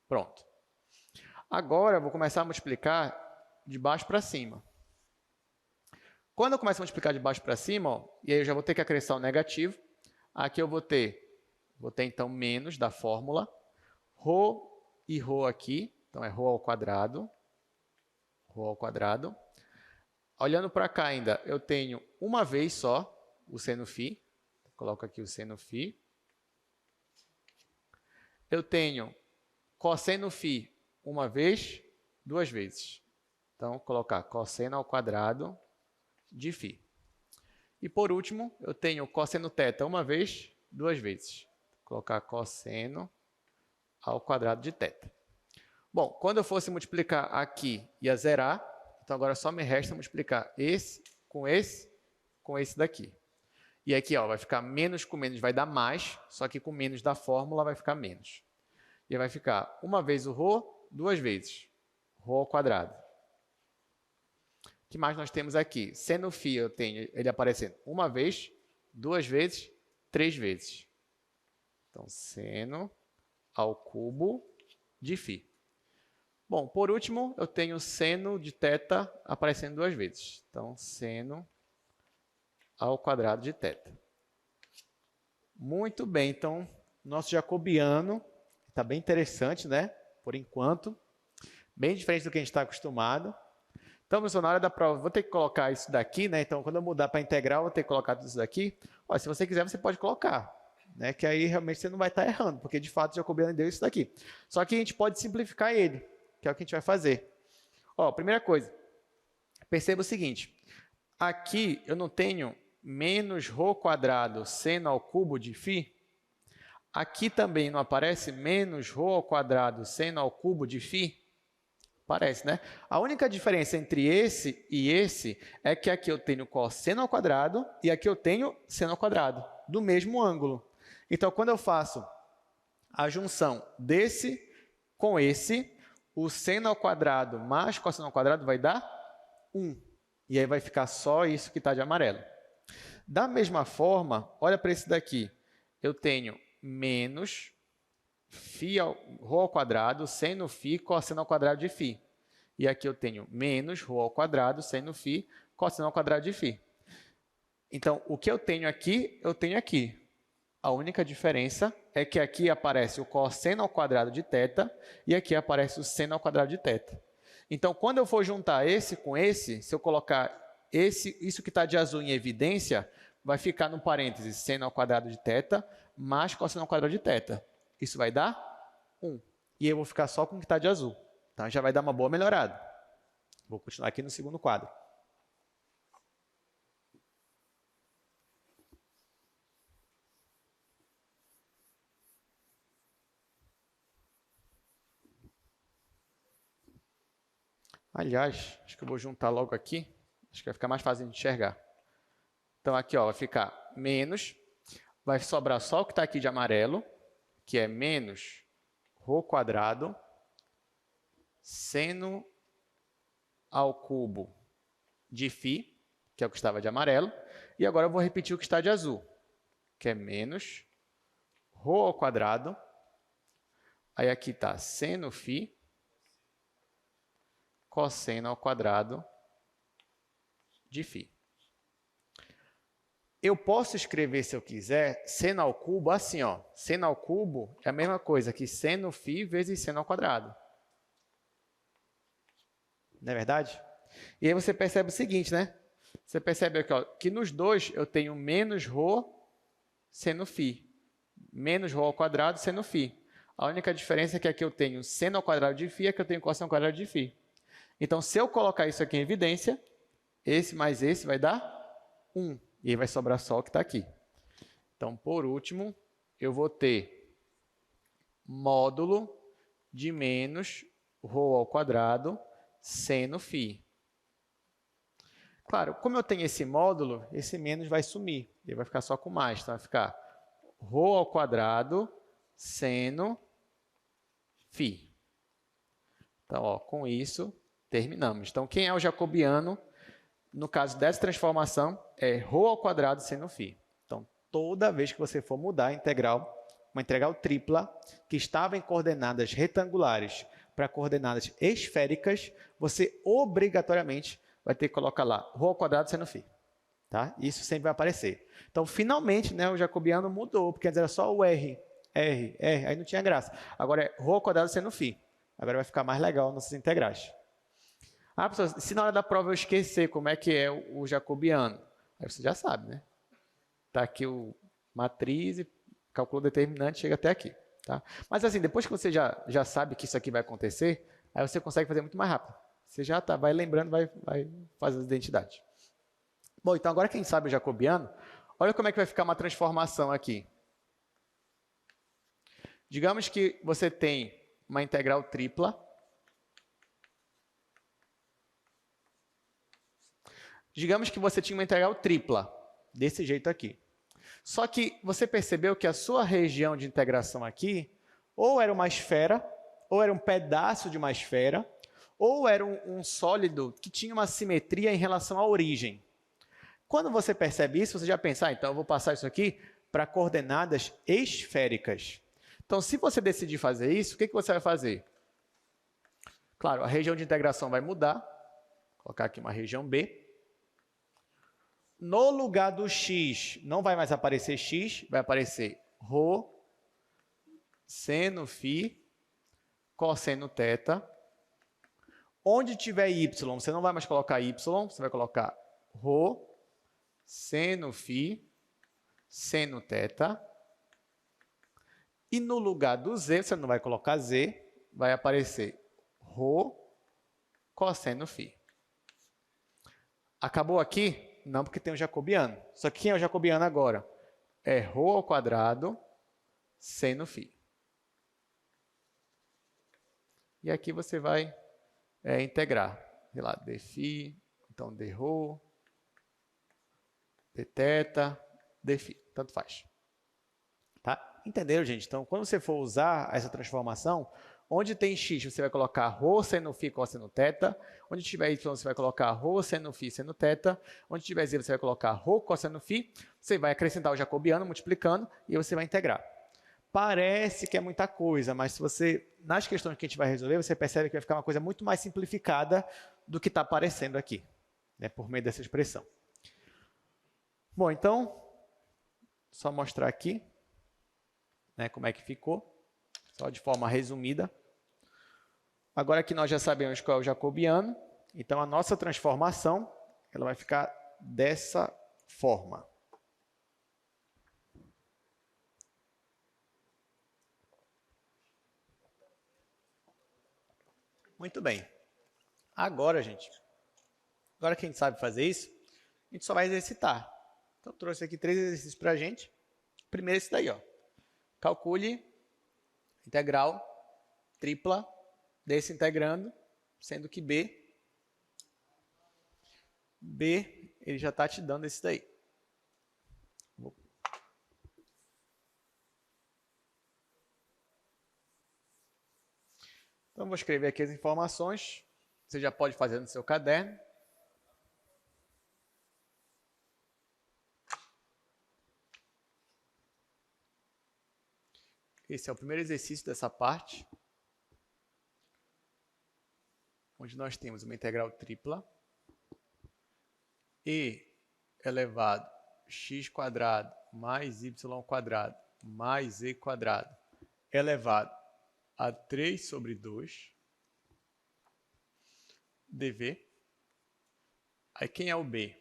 Pronto. Agora eu vou começar a multiplicar de baixo para cima. Quando eu começo a multiplicar de baixo para cima, ó, e aí eu já vou ter que acrescentar o negativo, aqui eu vou ter então menos da fórmula, ρ e ρ aqui, então é ρ ao quadrado, Olhando para cá ainda, eu tenho uma vez só o seno φ, coloco aqui o seno φ. Eu tenho cosseno φ uma vez, 2 vezes. Então, vou colocar cosseno ao quadrado de φ. E, por último, eu tenho cosseno θ uma vez, 2 vezes. Vou colocar cosseno ao quadrado de θ. Bom, quando eu fosse multiplicar aqui, ia zerar. Então, agora só me resta multiplicar esse, com esse daqui. E aqui, ó, vai ficar menos com menos, vai dar mais, só que com menos da fórmula vai ficar menos. E aí vai ficar uma vez o ρ, 2 vezes. Ρ ao quadrado. O que mais nós temos aqui? Seno φ eu tenho ele aparecendo uma vez, 2 vezes, 3 vezes. Então, seno ao cubo de φ. Bom, por último, eu tenho seno de θ aparecendo 2 vezes. Então, seno ao quadrado de θ. Muito bem, então, nosso jacobiano está bem interessante, né? Por enquanto. Bem diferente do que a gente está acostumado. Então, pessoal, na hora da prova, vou ter que colocar isso daqui, né? Então, quando eu mudar para integral, vou ter que colocar tudo isso daqui. Ó, se você quiser, você pode colocar, né? Que aí realmente você não vai estar errando, porque de fato o jacobiano deu isso daqui. Só que a gente pode simplificar ele, que é o que a gente vai fazer. Ó, primeira coisa, perceba o seguinte. Aqui eu não tenho menos ρ quadrado seno ao cubo de φ. Aqui também não aparece menos ρ ao quadrado seno ao cubo de φ? Parece, né? A única diferença entre esse e esse é que aqui eu tenho cosseno ao quadrado e aqui eu tenho seno ao quadrado, do mesmo ângulo. Então, quando eu faço a junção desse com esse, o seno ao quadrado mais cosseno ao quadrado vai dar 1. E aí vai ficar só isso que está de amarelo. Da mesma forma, olha para esse daqui. Eu tenho menos ρ ao quadrado, seno φ, cosseno ao quadrado de φ. E aqui eu tenho menos ρ ao quadrado, seno φ, cosseno ao quadrado de φ. Então, o que eu tenho aqui, eu tenho aqui. A única diferença é que aqui aparece o cosseno ao quadrado de θ e aqui aparece o seno ao quadrado de θ. Então, quando eu for juntar esse com esse, se eu colocar isso que está de azul em evidência, vai ficar no parênteses seno ao quadrado de θ mais cosseno ao quadrado de θ. Isso vai dar 1. E eu vou ficar só com o que está de azul. Então, já vai dar uma boa melhorada. Vou continuar aqui no segundo quadro. Aliás, acho que eu vou juntar logo aqui. Acho que vai ficar mais fácil de enxergar. Então, aqui ó, vai ficar menos. Vai sobrar só o que está aqui de amarelo, que é menos ρ quadrado seno ao cubo de φ, que é o que estava de amarelo. E agora eu vou repetir o que está de azul, que é menos ρ ao quadrado. Aí aqui está seno φ cosseno ao quadrado de φ. Eu posso escrever, se eu quiser, seno ao cubo assim, ó. Seno ao cubo é a mesma coisa que seno φ vezes seno ao quadrado. Não é verdade? E aí você percebe o seguinte, né? Você percebe aqui, ó, que nos dois eu tenho menos ρ seno φ. Menos ρ ao quadrado seno φ. A única diferença é que aqui eu tenho seno ao quadrado de φ e aqui eu tenho cosseno ao quadrado de φ. Então, se eu colocar isso aqui em evidência, esse mais esse vai dar 1. E aí vai sobrar só o que está aqui. Então, por último, eu vou ter módulo de menos ρ ao quadrado seno φ. Claro, como eu tenho esse módulo, esse menos vai sumir. Ele vai ficar só com mais. Então, vai ficar ρ ao quadrado seno φ. Então, ó, com isso, terminamos. Então, quem é o jacobiano? No caso dessa transformação, é ρ ao quadrado seno φ. Então, toda vez que você for mudar a integral, uma integral tripla, que estava em coordenadas retangulares para coordenadas esféricas, você obrigatoriamente vai ter que colocar lá ρ ao quadrado seno φ. Tá? Isso sempre vai aparecer. Então, finalmente, né, o jacobiano mudou, porque antes era só o R, aí não tinha graça. Agora é ρ ao quadrado seno φ. Agora vai ficar mais legal nossas integrais. Ah, professor, se na hora da prova eu esquecer como é que é o jacobiano, aí você já sabe, né? Está aqui o matriz e calculo determinante, chega até aqui. Tá? Mas assim, depois que você já sabe que isso aqui vai acontecer, aí você consegue fazer muito mais rápido. Você já vai lembrando, vai fazer as identidades. Bom, então agora quem sabe o jacobiano, olha como é que vai ficar uma transformação aqui. Digamos que você tem uma integral tripla. Digamos que você tinha uma integral tripla, desse jeito aqui. Só que você percebeu que a sua região de integração aqui, ou era uma esfera, ou era um pedaço de uma esfera, ou era um sólido que tinha uma simetria em relação à origem. Quando você percebe isso, você já pensa, então eu vou passar isso aqui para coordenadas esféricas. Então, se você decidir fazer isso, o que você vai fazer? Claro, a região de integração vai mudar. Vou colocar aqui uma região B. No lugar do x, não vai mais aparecer x, vai aparecer ρ, seno φ, cosseno θ. Onde tiver y, você não vai mais colocar y, você vai colocar ρ, seno φ, seno θ. E no lugar do z, você não vai colocar z, vai aparecer ρ, cosseno φ. Acabou aqui? Não, porque tem o jacobiano. Só que quem é o jacobiano agora? É ρ ao quadrado seno φ. E aqui você vai integrar. Sei lá, dφ, então dρ, dθ, dφ. Tanto faz. Tá? Entenderam, gente? Então, quando você for usar essa transformação, Onde tem x, você vai colocar ρ, seno φ, cosseno θ. Onde tiver y, você vai colocar ρ, seno φ, seno θ. Onde tiver z, você vai colocar ρ, cosseno φ. Você vai acrescentar o jacobiano, multiplicando, e você vai integrar. Parece que é muita coisa, mas se você, nas questões que a gente vai resolver, você percebe que vai ficar uma coisa muito mais simplificada do que está aparecendo aqui, né, por meio dessa expressão. Bom, então, só mostrar aqui, né, como é que ficou, só de forma resumida. Agora que nós já sabemos qual é o jacobiano, então a nossa transformação ela vai ficar dessa forma. Muito bem. Agora, gente, agora que a gente sabe fazer isso, a gente só vai exercitar. Então, trouxe aqui 3 exercícios para a gente. Primeiro esse daí, ó. Calcule integral tripla desse integrando, sendo que B, ele já está te dando esse daí. Então, vou escrever aqui as informações. Você já pode fazer no seu caderno. Esse é o primeiro exercício dessa parte, onde nós temos uma integral tripla e elevado x² mais y² mais z² elevado a 3 sobre 2 dv. Aí quem é o B?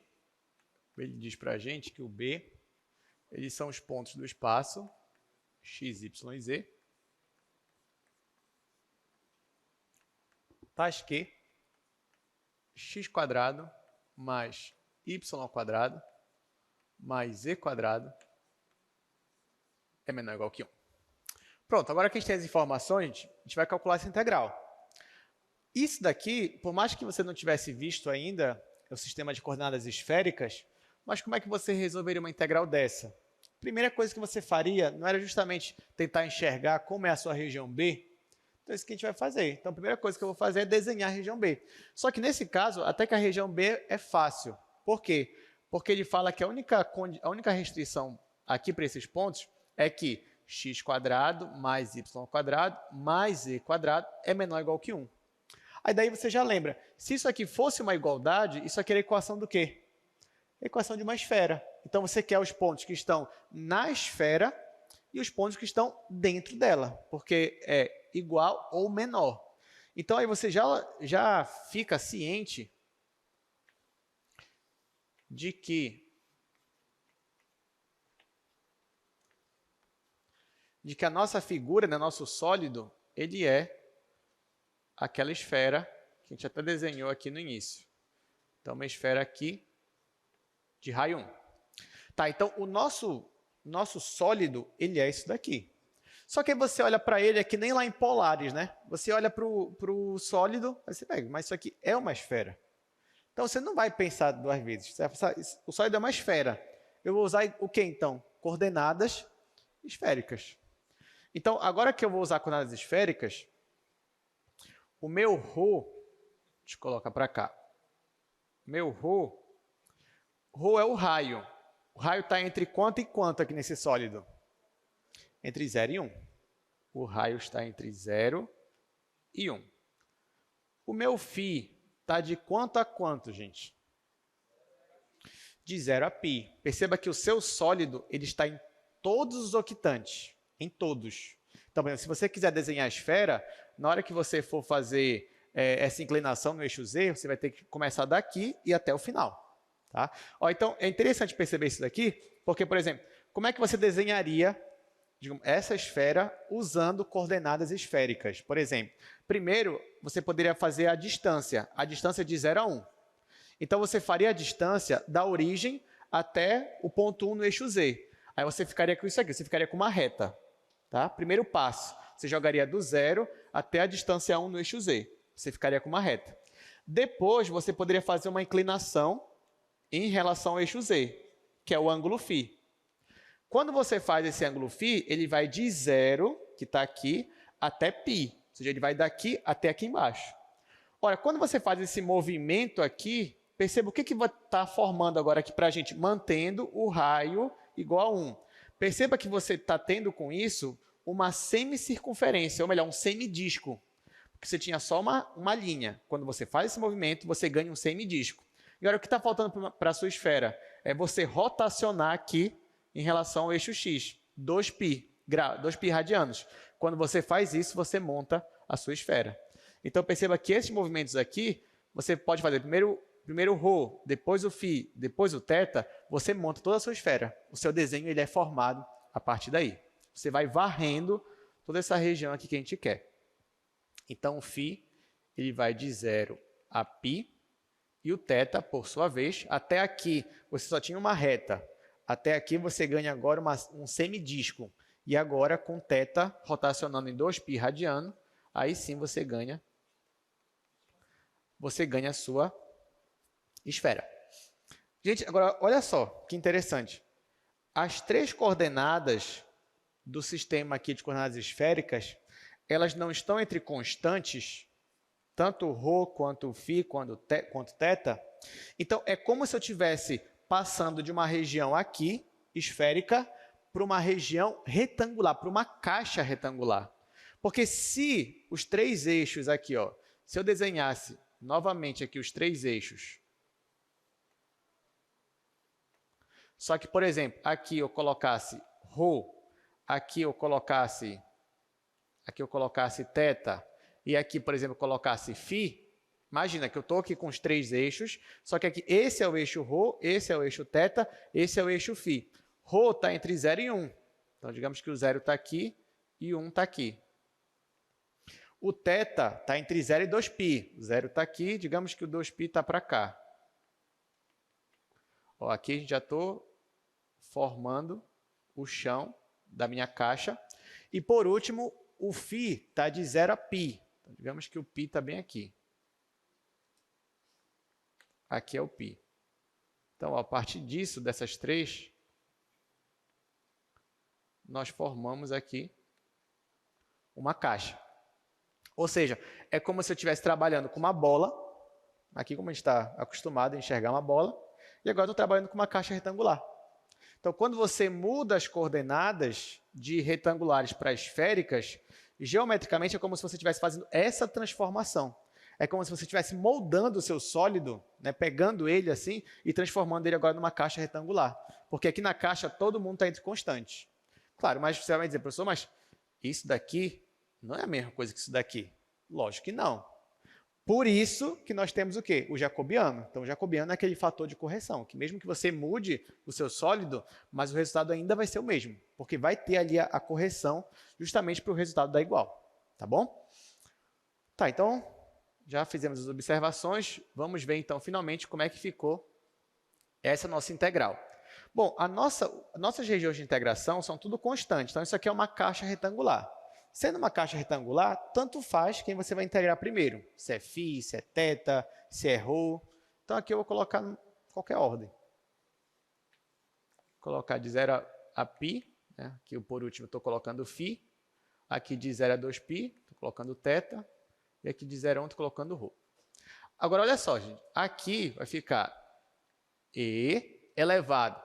Ele diz para a gente que o B, eles são os pontos do espaço x, y e z, tais que x² mais y² mais z² é menor ou igual que 1. Pronto, agora que a gente tem as informações, a gente vai calcular essa integral. Isso daqui, por mais que você não tivesse visto ainda o sistema de coordenadas esféricas, mas como é que você resolveria uma integral dessa? Primeira coisa que você faria não era justamente tentar enxergar como é a sua região B? Então, é isso que a gente vai fazer. Então, a primeira coisa que eu vou fazer é desenhar a região B. Só que, nesse caso, até que a região B é fácil. Por quê? Porque ele fala que a única restrição aqui para esses pontos é que x² mais y² mais z² é menor ou igual que 1. Aí daí você já lembra, se isso aqui fosse uma igualdade, isso aqui era a equação do quê? A equação de uma esfera. Então, você quer os pontos que estão na esfera e os pontos que estão dentro dela, porque é igual ou menor. Então, aí você já fica ciente de que a nossa figura, né, nosso sólido, ele é aquela esfera que a gente até desenhou aqui no início. Então, uma esfera aqui de raio 1. Tá, então, o nosso sólido, ele é isso daqui. Só que aí você olha para ele aqui, nem lá em Polaris, né? Você olha para o sólido, aí você pega, mas isso aqui é uma esfera. Então, você não vai pensar 2 vezes. Você vai pensar, o sólido é uma esfera. Eu vou usar o que, então? Coordenadas esféricas. Então, agora que eu vou usar coordenadas esféricas, o meu ρ, deixa eu colocar para cá. Meu ρ é o raio. O raio está entre quanto e quanto aqui nesse sólido? Entre 0 e 1. O raio está entre 0 e 1. O meu φ está de quanto a quanto, gente? De 0 a π. Perceba que o seu sólido ele está em todos os octantes. Em todos. Então, se você quiser desenhar a esfera, na hora que você for fazer essa inclinação no eixo Z, você vai ter que começar daqui e até o final. Tá? Ó, então, é interessante perceber isso daqui, porque, por exemplo, como é que você desenharia essa esfera usando coordenadas esféricas? Por exemplo, primeiro, você poderia fazer a distância de 0 a 1. Então, você faria a distância da origem até o ponto 1 no eixo Z. Aí você ficaria com isso aqui, você ficaria com uma reta. Tá? Primeiro passo, você jogaria do 0 até a distância 1 no eixo Z. Você ficaria com uma reta. Depois, você poderia fazer uma inclinação em relação ao eixo Z, que é o ângulo φ. Quando você faz esse ângulo φ, ele vai de 0, que está aqui, até π. seja, ele vai daqui até aqui embaixo. Ora, quando você faz esse movimento aqui, perceba o que vai estar formando agora aqui para a gente, mantendo o raio igual a 1. Perceba que você está tendo com isso uma semicircunferência, ou melhor, um semidisco. Porque você tinha só uma linha. Quando você faz esse movimento, você ganha um semidisco. E agora, o que está faltando para a sua esfera? É você rotacionar aqui em relação ao eixo X, 2π radianos. Quando você faz isso, você monta a sua esfera. Então, perceba que esses movimentos aqui, você pode fazer primeiro o ρ, depois o φ, depois o θ, você monta toda a sua esfera. O seu desenho ele é formado a partir daí. Você vai varrendo toda essa região aqui que a gente quer. Então, o φ ele vai de 0 a π, e o θ, por sua vez, até aqui você só tinha uma reta. Até aqui você ganha agora um semidisco. E agora, com θ rotacionando em 2π radiano, aí sim você ganha a sua esfera. Gente, agora olha só que interessante. As 3 coordenadas do sistema aqui de coordenadas esféricas, elas não estão entre constantes, tanto o ρ, quanto o φ, quanto θ. Então, é como se eu estivesse passando de uma região aqui, esférica, para uma região retangular, para uma caixa retangular. Porque se os 3 eixos aqui, ó, se eu desenhasse novamente aqui os 3 eixos, só que, por exemplo, aqui eu colocasse ρ, aqui eu colocasse θ, e aqui, por exemplo, eu colocasse φ, imagina que eu estou aqui com os 3 eixos, só que aqui esse é o eixo ρ, esse é o eixo θ, esse é o eixo φ. ρ está entre 0 e 1. Então, digamos que o 0 está aqui e o 1 está aqui. O θ está entre 0 e 2π. O 0 está aqui, digamos que o 2π está para cá. Ó, aqui a gente já estou formando o chão da minha caixa. E, por último, o φ está de 0 a π. Então, digamos que o π está bem aqui. Aqui é o π. Então, a partir disso, dessas 3, nós formamos aqui uma caixa. Ou seja, é como se eu estivesse trabalhando com uma bola, aqui como a gente está acostumado a enxergar uma bola, e agora eu estou trabalhando com uma caixa retangular. Então, quando você muda as coordenadas de retangulares para esféricas, geometricamente é como se você estivesse fazendo essa transformação. É como se você estivesse moldando o seu sólido, né, pegando ele assim e transformando ele agora numa caixa retangular. Porque aqui na caixa todo mundo está entre constantes. Claro, mas você vai dizer, professor, mas isso daqui não é a mesma coisa que isso daqui. Lógico que não. Por isso que nós temos o quê? O jacobiano. Então, o jacobiano é aquele fator de correção, que mesmo que você mude o seu sólido, mas o resultado ainda vai ser o mesmo, porque vai ter ali a correção justamente para o resultado dar igual. Tá bom? Tá, então, já fizemos as observações. Vamos ver, então, finalmente, como é que ficou essa nossa integral. Bom, nossas regiões de integração são tudo constantes. Então, isso aqui é uma caixa retangular. Sendo uma caixa retangular, tanto faz quem você vai integrar primeiro. Se é φ, se é θ, se é ρ. Então, aqui eu vou colocar em qualquer ordem. Vou colocar de 0 a π. Né? Aqui, por último, estou colocando φ. Aqui, de 0 a 2π, estou colocando θ. E aqui, de 0 a 1, estou colocando ρ. Agora, olha só, gente. Aqui vai ficar E elevado.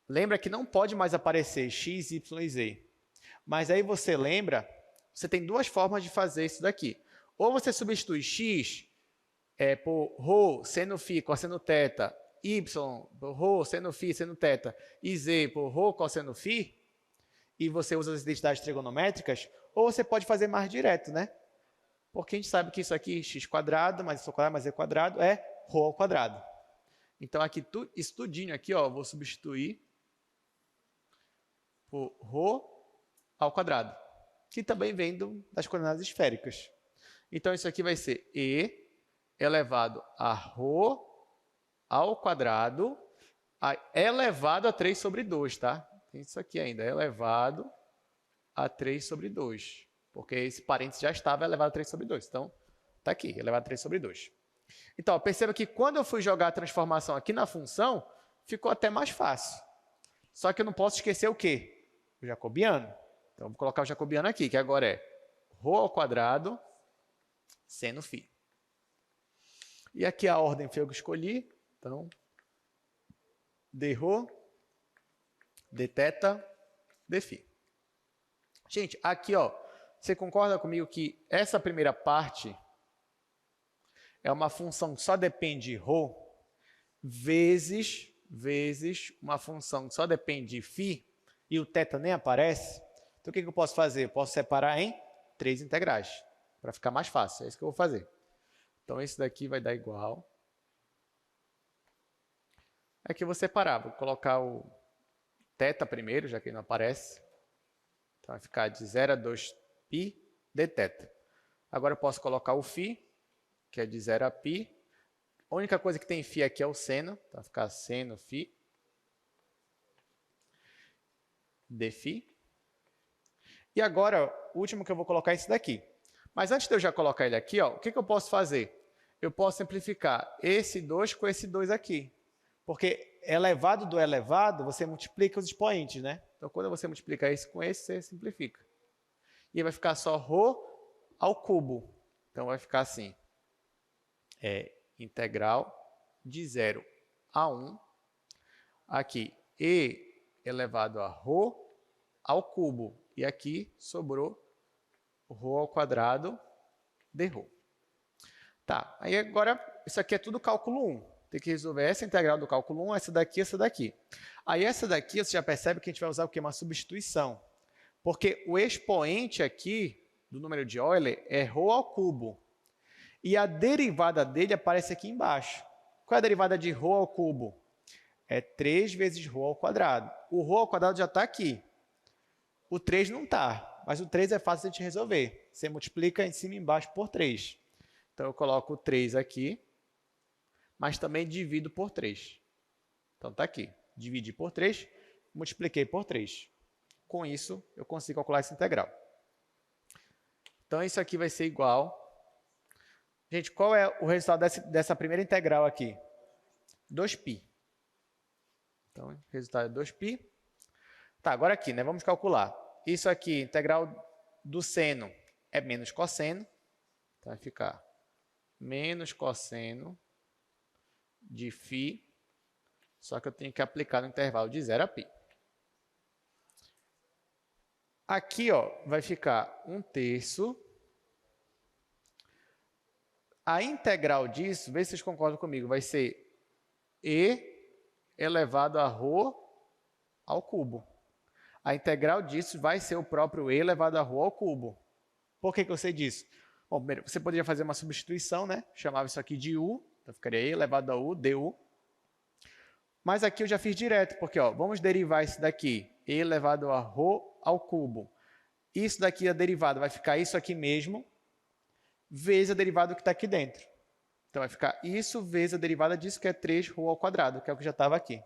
Lembra que não pode mais aparecer x, y e z. Mas aí você lembra, você tem 2 formas de fazer isso daqui. Ou você substitui x por ρ, seno φ, cosseno θ, y por ρ, seno φ, seno θ, e z por ρ, cosseno φ, e você usa as identidades trigonométricas, ou você pode fazer mais direto, né? Porque a gente sabe que isso aqui, x quadrado, mais y quadrado, mais z quadrado, é ρ ao quadrado. Então, aqui, isso tudinho aqui, ó, eu vou substituir por ρ ao quadrado, que também vem das coordenadas esféricas. Então, isso aqui vai ser E elevado a ρ ao quadrado, elevado a 3 sobre 2, tá? Tem isso aqui ainda, elevado a 3 sobre 2, porque esse parênteses já estava elevado a 3 sobre 2. Então, está aqui, elevado a 3 sobre 2. Então, perceba que quando eu fui jogar a transformação aqui na função, ficou até mais fácil. Só que eu não posso esquecer o quê? O jacobiano. Então, vou colocar o jacobiano aqui, que agora é ρ ρ ao quadrado seno φ. E aqui a ordem foi eu que escolhi, então, dρ, dθ, dφ. Gente, aqui, ó, você concorda comigo que essa primeira parte é uma função que só depende de ρ vezes uma função que só depende de φ e o θ nem aparece? Então, o que eu posso fazer? Eu posso separar em 3 integrais, para ficar mais fácil. É isso que eu vou fazer. Então, esse daqui vai dar igual. Aqui eu vou separar. Vou colocar o θ primeiro, já que ele não aparece. Então, vai ficar de 0 a 2π dθ. Agora, eu posso colocar o φ, que é de 0 a π. A única coisa que tem φ aqui é o seno. Então, vai ficar seno φ dφ. E agora, o último que eu vou colocar é esse daqui. Mas antes de eu já colocar ele aqui, ó, o que eu posso fazer? Eu posso simplificar esse 2 com esse 2 aqui. Porque elevado do elevado, você multiplica os expoentes, né? Então, quando você multiplica esse com esse, você simplifica. E aí vai ficar só ρ ao cubo. Então, vai ficar assim. Integral de 0 a 1. Aqui, e elevado a ρ ao cubo. E aqui sobrou ρ ao quadrado dρ. Tá, aí agora, isso aqui é tudo cálculo 1. Tem que resolver essa integral do cálculo 1, essa daqui e essa daqui. Aí essa daqui, você já percebe que a gente vai usar o quê? Uma substituição. Porque o expoente aqui do número de Euler é ρ ao cubo. E a derivada dele aparece aqui embaixo. Qual é a derivada de ρ ao cubo? É 3 vezes ρ ao quadrado. O ρ ao quadrado já está aqui. O 3 não está, mas o 3 é fácil de resolver. Você multiplica em cima e embaixo por 3. Então, eu coloco o 3 aqui, mas também divido por 3. Então, está aqui. Dividi por 3, multipliquei por 3. Com isso, eu consigo calcular essa integral. Então, isso aqui vai ser igual. Gente, qual é o resultado dessa primeira integral aqui? 2π. Então, o resultado é 2π. Tá, agora aqui, né? Vamos calcular. Isso aqui, integral do seno é menos cosseno. Então, vai ficar menos cosseno de φ, só que eu tenho que aplicar no intervalo de 0 a π. Aqui, ó, vai ficar 1/3. A integral disso, vê se vocês concordam comigo, vai ser e elevado a ρ ao cubo. A integral disso vai ser o próprio e elevado a ρ ao cubo. Por que eu sei disso? Bom, primeiro, você poderia fazer uma substituição, né? Chamava isso aqui de u, então ficaria e elevado a u, du. Mas aqui eu já fiz direto, porque ó, vamos derivar isso daqui, e elevado a ρ ao cubo. Isso daqui, a derivada, vai ficar isso aqui mesmo, vezes a derivada que está aqui dentro. Então, vai ficar isso vezes a derivada disso, que é 3ρ ao quadrado, que é o que já estava aqui.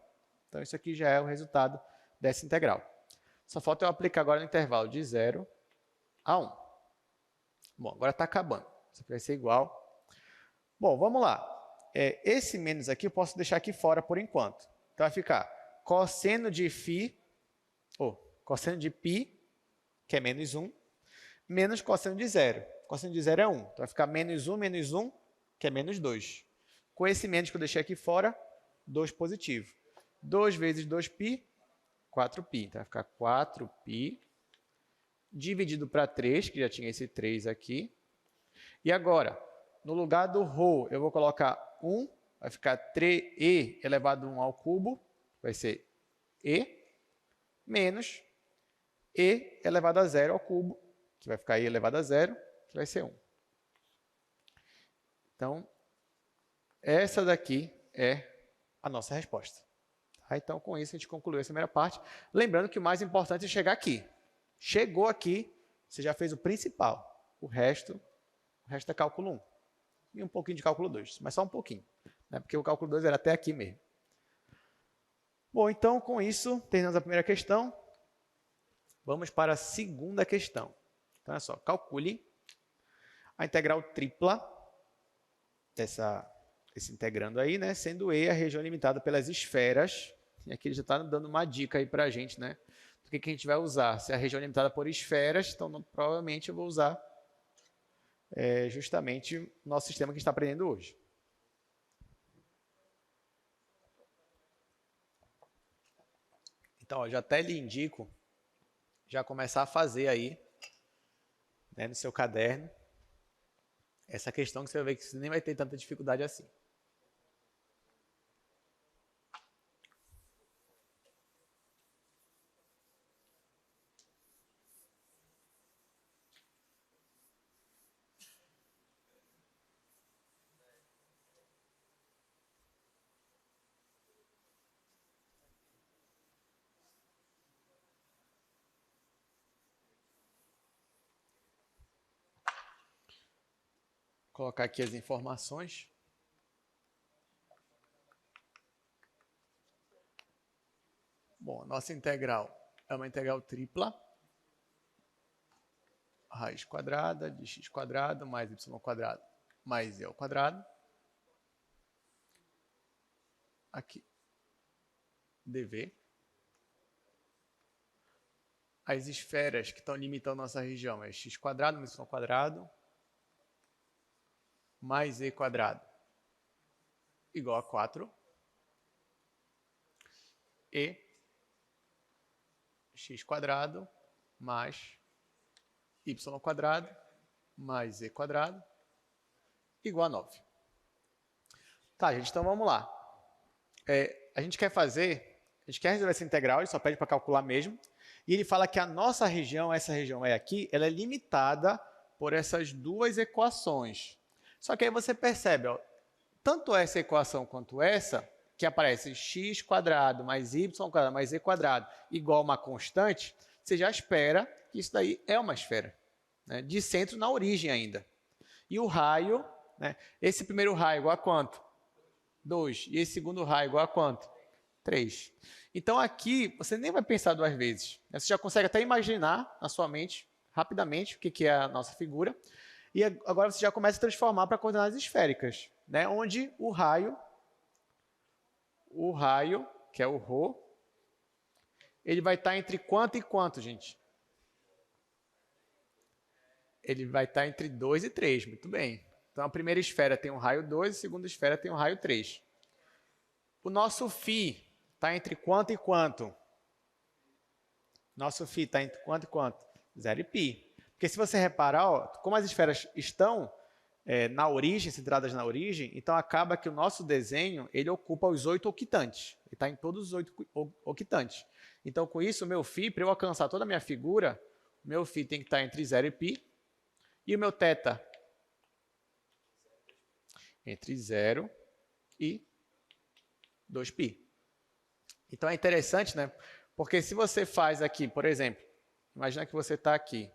Então, isso aqui já é o resultado dessa integral. Só falta eu aplicar agora no intervalo de 0 a 1. Bom, agora está acabando. Isso aqui vai ser igual. Bom, vamos lá. Esse menos aqui eu posso deixar aqui fora por enquanto. Então, vai ficar cosseno de φ, cosseno de π, que é menos 1, menos cosseno de 0. Cosseno de 0 é 1. Então, vai ficar menos 1, que é menos 2. Com esse menos que eu deixei aqui fora, 2 positivo. 2 vezes 2π, 4π. Então, vai ficar 4π dividido para 3, que já tinha esse 3 aqui. E agora, no lugar do ρ, eu vou colocar 1, vai ficar 3e elevado a 1 ao cubo, vai ser e, menos e elevado a 0 ao cubo, que vai ficar e elevado a 0, que vai ser 1. Então, essa daqui é a nossa resposta. Tá? Então, com isso, a gente concluiu essa primeira parte. Lembrando que o mais importante é chegar aqui. Chegou aqui, você já fez o principal. O resto é cálculo 1. E um pouquinho de cálculo 2, mas só um pouquinho. Né? Porque o cálculo 2 era até aqui mesmo. Bom, então, com isso, terminamos a primeira questão. Vamos para a segunda questão. Então, olha só, calcule a integral tripla desse integrando aí, né? Sendo E a região limitada pelas esferas. E aqui ele já está dando uma dica aí para a gente, né? Do que a gente vai usar. Se a região é limitada por esferas, então provavelmente eu vou usar justamente o nosso sistema que a gente está aprendendo hoje. Então, ó, já até lhe indico já começar a fazer aí, né, no seu caderno, essa questão que você vai ver que você nem vai ter tanta dificuldade assim. Vou colocar aqui as informações. Bom, nossa integral é uma integral tripla. Raiz quadrada de x quadrado mais y quadrado mais z ao quadrado. Aqui, dv. As esferas que estão limitando nossa região é x quadrado mais y quadrado mais z quadrado igual a 4. E x quadrado mais y quadrado mais z quadrado igual a 9. Tá, gente, então vamos lá. A gente quer resolver essa integral, ele só pede para calcular mesmo, e ele fala que a nossa região, essa região aqui, ela é limitada por essas duas equações. Só que aí você percebe, ó, tanto essa equação quanto essa, que aparece x quadrado mais y quadrado mais z quadrado igual a uma constante, você já espera que isso daí é uma esfera, né, de centro na origem ainda. E o raio, né, esse primeiro raio igual a quanto? 2. E esse segundo raio igual a quanto? 3. Então aqui você nem vai pensar duas vezes. Você já consegue até imaginar na sua mente, rapidamente, o que é a nossa figura. E agora você já começa a transformar para coordenadas esféricas, né, onde o raio, que é o ρ, ele vai estar entre quanto e quanto, gente? Ele vai estar entre 2 e 3, muito bem. Então, a primeira esfera tem um raio 2, a segunda esfera tem um raio 3. O nosso φ está entre quanto e quanto? Nosso φ está entre quanto e quanto? 0 e π. Porque se você reparar, ó, como as esferas estão na origem, centradas na origem, então acaba que o nosso desenho ele ocupa os 8 octantes. Ele está em todos os 8 octantes. Então, com isso, o meu φ, para eu alcançar toda a minha figura, o meu φ tem que estar entre 0 e π. E o meu θ? Entre 0 e 2π. Então, é interessante, né? Porque se você faz aqui, por exemplo, imagina que você está aqui.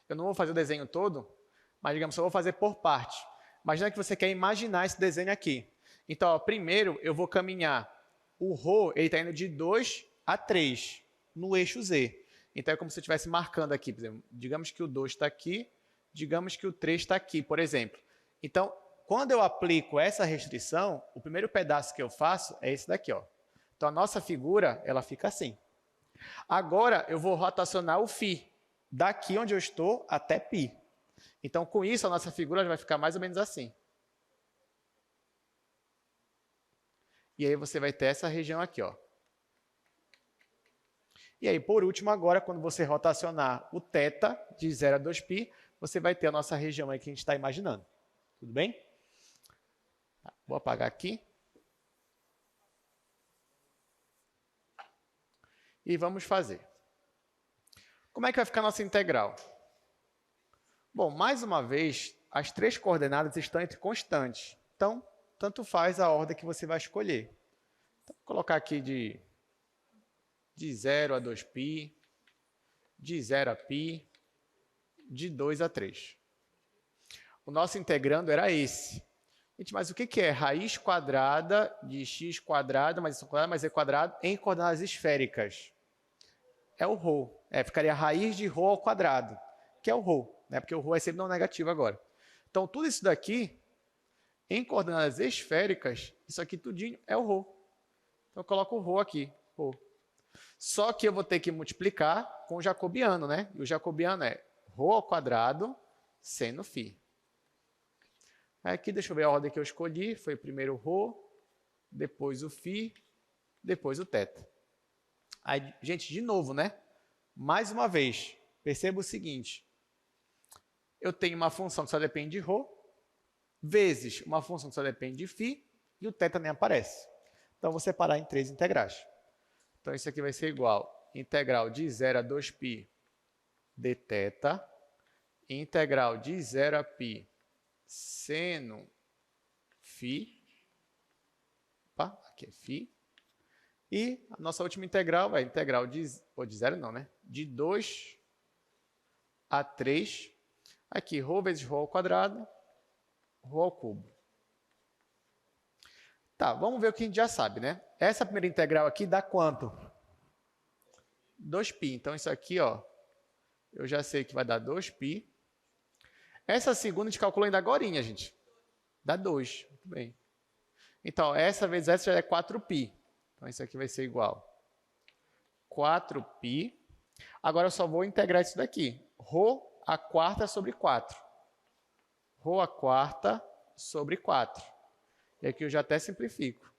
Eu não vou fazer o desenho todo, mas, digamos, eu vou fazer por parte. Imagina que você quer imaginar esse desenho aqui. Então, ó, primeiro, eu vou caminhar. O ρ, ele está indo de 2 a 3 no eixo Z. Então, é como se eu estivesse marcando aqui. Por exemplo, digamos que o 2 está aqui, digamos que o 3 está aqui, por exemplo. Então, quando eu aplico essa restrição, o primeiro pedaço que eu faço é esse daqui, ó. Então, a nossa figura, ela fica assim. Agora, eu vou rotacionar o φ, daqui onde eu estou até π. Então, com isso, a nossa figura vai ficar mais ou menos assim. E aí você vai ter essa região aqui, ó. E aí, por último, agora, quando você rotacionar o θ de 0 a 2π, você vai ter a nossa região aí que a gente está imaginando. Tudo bem? Vou apagar aqui. E vamos fazer. Como é que vai ficar a nossa integral? Bom, mais uma vez, as três coordenadas estão entre constantes. Então, tanto faz a ordem que você vai escolher. Então, vou colocar aqui de 0 a 2π, de 0 a π, de 2 a 3. O nosso integrando era esse. Gente, mas o que é raiz quadrada de x quadrado mais y quadrado mais z quadrado em coordenadas esféricas? É o ρ. Ficaria a raiz de ρ ao quadrado, que é o ρ, né? Porque o ρ é sempre não negativo agora. Então, tudo isso daqui, em coordenadas esféricas, isso aqui tudinho é o ρ. Então, eu coloco o ρ aqui. Ρ. Só que eu vou ter que multiplicar com o jacobiano, né? E o jacobiano é ρ ao quadrado seno φ. Aqui, deixa eu ver a ordem que eu escolhi. Foi primeiro ρ, depois o φ, depois o θ. Aí, gente, de novo, né? Mais uma vez, perceba o seguinte. Eu tenho uma função que só depende de ρ, vezes uma função que só depende de φ, e o θ nem aparece. Então, vou separar em 3 integrais. Então, isso aqui vai ser igual integral de 0 a 2π dθ, integral de 0 a π seno φ, opa, aqui é φ, e a nossa última integral é integral de 0 não, né? De 2 a 3, aqui ρ vezes ρ ao quadrado, ρ ao cubo. Tá, vamos ver o que a gente já sabe, né? Essa primeira integral aqui dá quanto? 2π. Então, isso aqui, ó, eu já sei que vai dar 2π. Essa segunda a gente calculou ainda agorinha, gente. Dá 2. Muito bem. Então, essa vezes essa já é 4π. Então, isso aqui vai ser igual 4π. Agora, eu só vou integrar isso daqui. ρ a quarta sobre 4. ρ a quarta sobre 4. E aqui eu já até simplifico.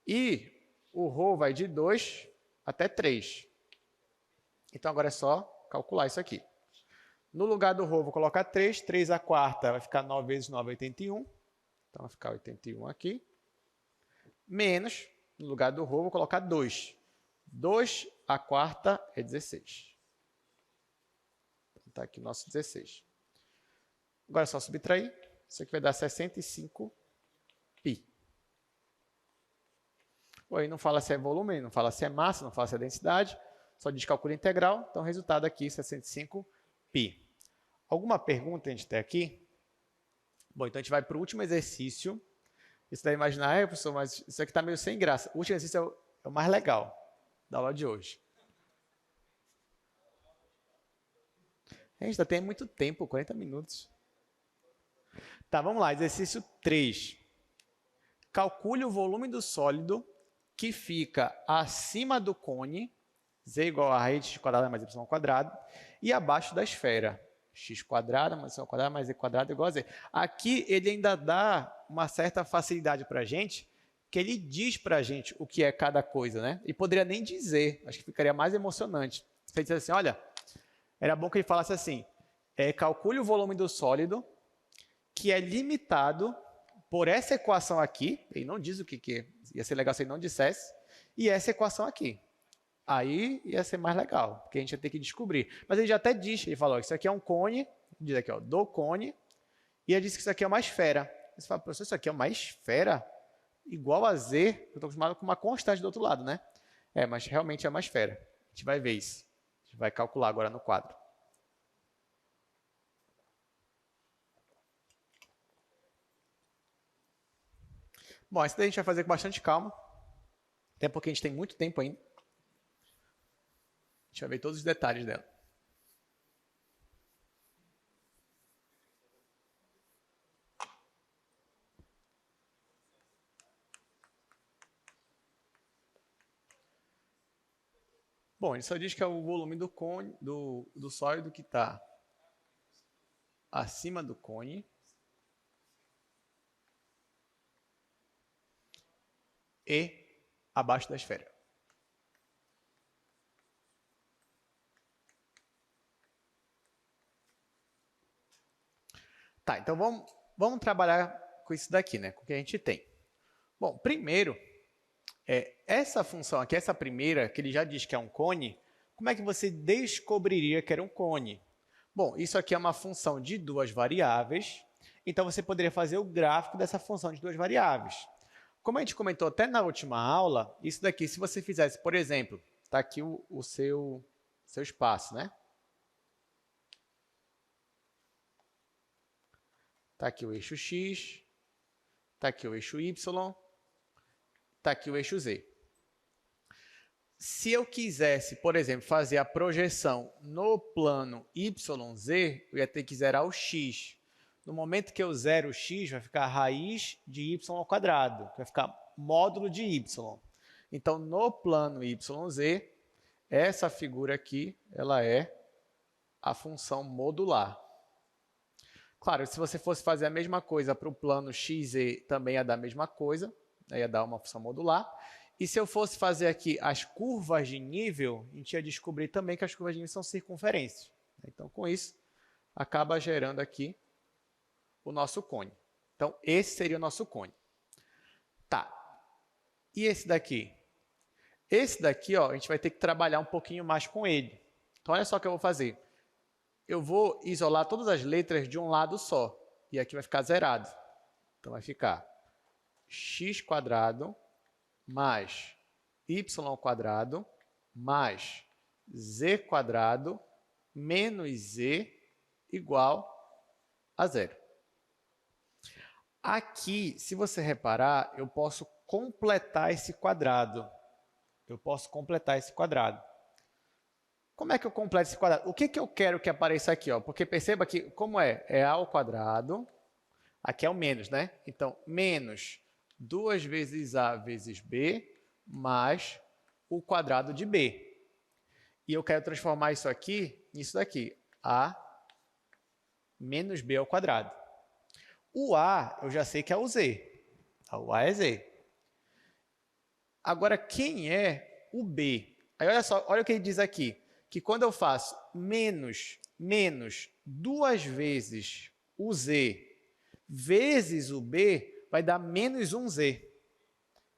E o ρ vai de 2 até 3. Então, agora é só calcular isso aqui. No lugar do ρ, vou colocar 3. 3 a quarta vai ficar 9 vezes 9, 81. Então, vai ficar 81 aqui. Menos, no lugar do ρ, vou colocar 2. 2 a quarta é 16. Então, está aqui o nosso 16. Agora é só subtrair. Isso aqui vai dar 65π. Bom, aí não fala se é volume, não fala se é massa, não fala se é densidade. Só diz cálculo integral. Então, o resultado aqui é 65π. Alguma pergunta a gente tem aqui? Bom, então a gente vai para o último exercício. Você deve imaginar, professor, mas isso aqui está meio sem graça. O último exercício é o mais legal da aula de hoje. A gente ainda tem muito tempo, 40 minutos. Tá, vamos lá. Exercício 3. Calcule o volume do sólido que fica acima do cone, z igual a raiz de x quadrada mais y ao quadrado, e abaixo da esfera, x quadrada mais y ao quadrado mais z quadrado igual a z. Aqui ele ainda dá uma certa facilidade para a gente, que ele diz para a gente o que é cada coisa, né? E poderia nem dizer, acho que ficaria mais emocionante. Se ele dissesse assim, olha, era bom que ele falasse assim, calcule o volume do sólido que é limitado por essa equação aqui, ele não diz o que é, ia ser legal se ele não dissesse, e essa equação aqui. Aí ia ser mais legal, porque a gente ia ter que descobrir. Mas ele já até diz, ele falou, isso aqui é um cone, diz aqui, ó, do cone, e ele disse que isso aqui é uma esfera. Você fala, professor, isso aqui é uma esfera igual a z, eu estou acostumado com uma constante do outro lado, né? Mas realmente é uma esfera. A gente vai ver isso. A gente vai calcular agora no quadro. Bom, essa daí a gente vai fazer com bastante calma, até porque a gente tem muito tempo ainda. A gente vai ver todos os detalhes dela. Bom, ele só diz que é o volume do cone, do sólido que está acima do cone e abaixo da esfera. Tá, então vamos trabalhar com isso daqui, né? Com o que a gente tem. Bom, primeiro, essa função aqui, essa primeira, que ele já diz que é um cone, como é que você descobriria que era um cone? Bom, isso aqui é uma função de duas variáveis, então você poderia fazer o gráfico dessa função de duas variáveis. Como a gente comentou até na última aula, isso daqui, se você fizesse, por exemplo, está aqui o seu espaço, né? Está aqui o eixo x, está aqui o eixo y, está aqui o eixo z. Se eu quisesse, por exemplo, fazer a projeção no plano YZ, eu ia ter que zerar o x. No momento que eu zero o x, vai ficar raiz de y ao quadrado, que vai ficar módulo de y. Então, no plano YZ, essa figura aqui, ela é a função modular. Claro, se você fosse fazer a mesma coisa para o plano XZ, também ia dar a mesma coisa, ia dar uma função modular. E se eu fosse fazer aqui as curvas de nível, a gente ia descobrir também que as curvas de nível são circunferências. Então, com isso, acaba gerando aqui o nosso cone. Então, esse seria o nosso cone. Tá. E esse daqui? Esse daqui, ó, a gente vai ter que trabalhar um pouquinho mais com ele. Então, olha só o que eu vou fazer. Eu vou isolar todas as letras de um lado só. E aqui vai ficar zerado. Então, vai ficar x² mais y² mais z² menos z igual a zero. Aqui, se você reparar, eu posso completar esse quadrado. Como é que eu completo esse quadrado? O que eu quero que apareça aqui? Ó? Porque perceba que, como é a ao quadrado, aqui é o menos, né? Então, menos 2 vezes a vezes b mais o quadrado de b. E eu quero transformar isso aqui nisso daqui, a menos b ao quadrado. O a, eu já sei que é o z. O a é z. Agora, quem é o b? Aí, olha só, olha o que ele diz aqui, que quando eu faço menos 2 vezes o z vezes o b, vai dar menos 1z.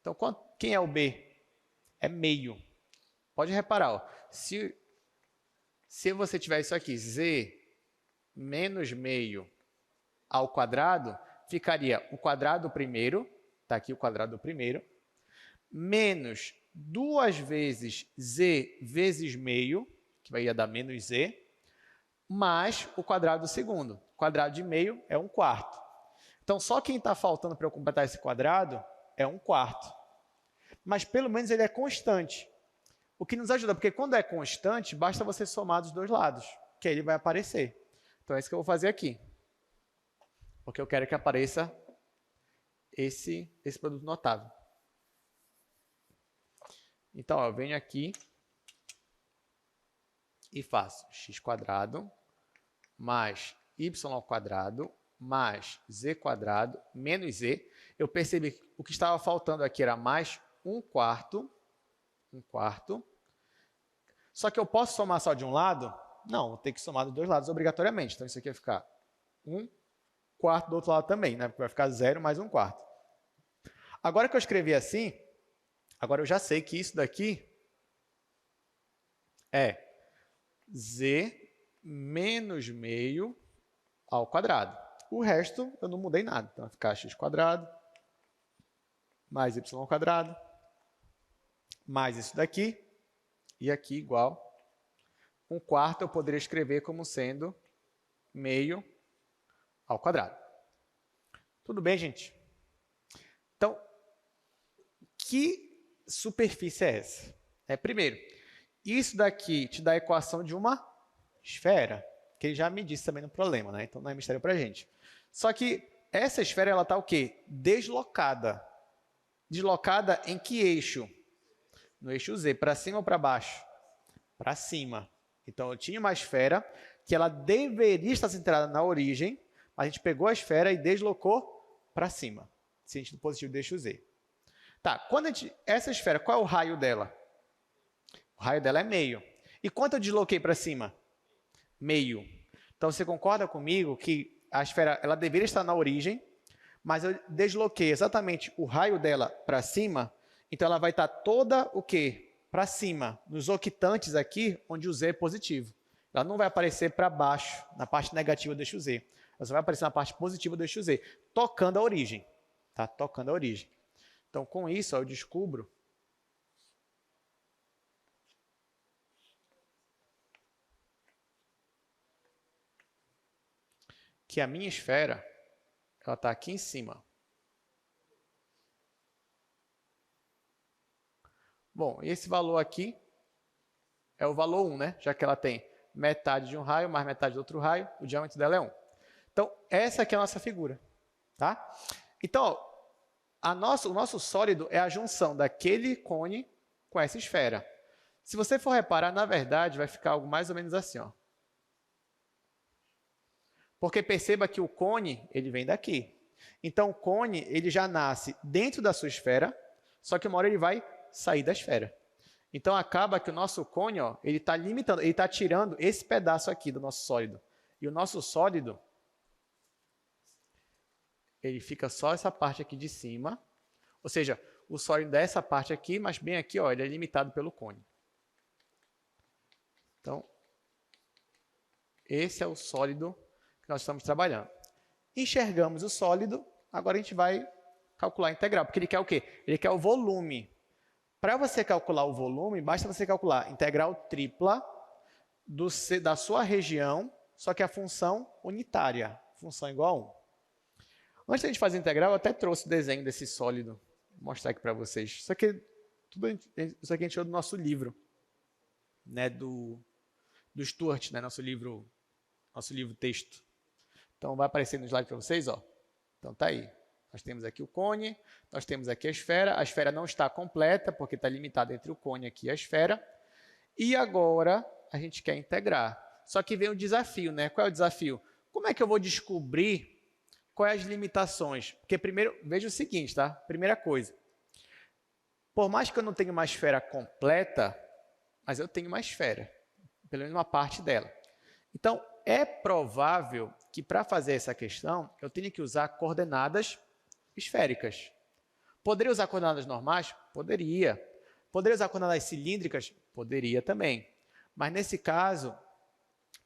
Então, quem é o b? É meio. Pode reparar, ó, se você tiver isso aqui, z menos meio ao quadrado, ficaria o quadrado primeiro, está aqui o quadrado primeiro, menos 2 vezes z vezes meio, que vai dar menos z, mais o quadrado do segundo. O quadrado de meio é 1/4. Então, só quem está faltando para eu completar esse quadrado é 1/4. Mas, pelo menos, ele é constante. O que nos ajuda, porque quando é constante, basta você somar dos dois lados, que aí ele vai aparecer. Então, é isso que eu vou fazer aqui. Porque eu quero que apareça esse produto notável. Então, ó, eu venho aqui e faço x² mais y² mais z² menos z. Eu percebi que o que estava faltando aqui era mais 1/4. Só que eu posso somar só de um lado? Não, vou ter que somar dos dois lados obrigatoriamente. Então, isso aqui vai ficar 1/4 do outro lado também, né? Porque vai ficar 0 mais 1/4. Agora que eu escrevi assim, agora eu já sei que isso daqui é z menos meio ao quadrado. O resto eu não mudei nada. Então, vai ficar x² mais y² mais isso daqui, e aqui igual 1/4 eu poderia escrever como sendo meio ao quadrado. Tudo bem, gente? Então, que superfície é essa? Primeiro, isso daqui te dá a equação de uma esfera, que ele já me disse também no problema, né? Então não é mistério para a gente. Só que essa esfera, ela está o quê? Deslocada. Deslocada em que eixo? No eixo Z, para cima ou para baixo? Para cima. Então, eu tinha uma esfera que ela deveria estar centrada na origem, mas a gente pegou a esfera e deslocou para cima, sentido positivo do eixo Z. Tá, essa esfera, qual é o raio dela? O raio dela é meio. E quanto eu desloquei para cima? Meio. Então, você concorda comigo que a esfera ela deveria estar na origem, mas eu desloquei exatamente o raio dela para cima, então ela vai estar toda o quê? Para cima, nos octantes aqui, onde o Z é positivo. Ela não vai aparecer para baixo, na parte negativa do eixo Z. Ela só vai aparecer na parte positiva do eixo Z, tocando a origem. Tá? Tocando a origem. Então, com isso, ó, eu descubro que a minha esfera ela está aqui em cima. Bom, e esse valor aqui é o valor 1, né? Já que ela tem metade de um raio mais metade do outro raio, o diâmetro dela é 1. Então, essa aqui é a nossa figura. Tá? Então, ó, o nosso sólido é a junção daquele cone com essa esfera. Se você for reparar, na verdade, vai ficar algo mais ou menos assim, ó. Porque perceba que o cone, ele vem daqui. Então, o cone, ele já nasce dentro da sua esfera, só que uma hora ele vai sair da esfera. Então, acaba que o nosso cone, ó, ele está limitando, ele está tirando esse pedaço aqui do nosso sólido. E o nosso sólido, ele fica só essa parte aqui de cima. Ou seja, o sólido é essa parte aqui, mas bem aqui, ó, ele é limitado pelo cone. Então, esse é o sólido que nós estamos trabalhando. Enxergamos o sólido, agora a gente vai calcular a integral, porque ele quer o quê? Ele quer o volume. Para você calcular o volume, basta você calcular integral tripla da sua região, só que a função unitária, função igual a 1. Antes de a gente fazer a integral, eu até trouxe o desenho desse sólido, vou mostrar aqui para vocês. Isso aqui a gente tirou do nosso livro, né, do Stuart, né, nosso livro texto. Então, vai aparecer no slide para vocês, ó. Então, tá aí. Nós temos aqui o cone, nós temos aqui a esfera não está completa, porque está limitada entre o cone aqui e a esfera. E agora, a gente quer integrar. Só que vem o desafio, né? Qual é o desafio? Como é que eu vou descobrir quais as limitações? Porque primeiro, veja o seguinte, tá? Primeira coisa. Por mais que eu não tenha uma esfera completa, mas eu tenho uma esfera, pelo menos uma parte dela. Então, é provável que para fazer essa questão, eu tenha que usar coordenadas esféricas. Poderia usar coordenadas normais? Poderia. Poderia usar coordenadas cilíndricas? Poderia também. Mas nesse caso,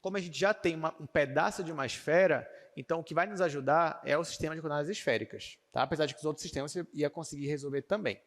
como a gente já tem um pedaço de uma esfera, então o que vai nos ajudar é o sistema de coordenadas esféricas. Tá? Apesar de que os outros sistemas você ia conseguir resolver também.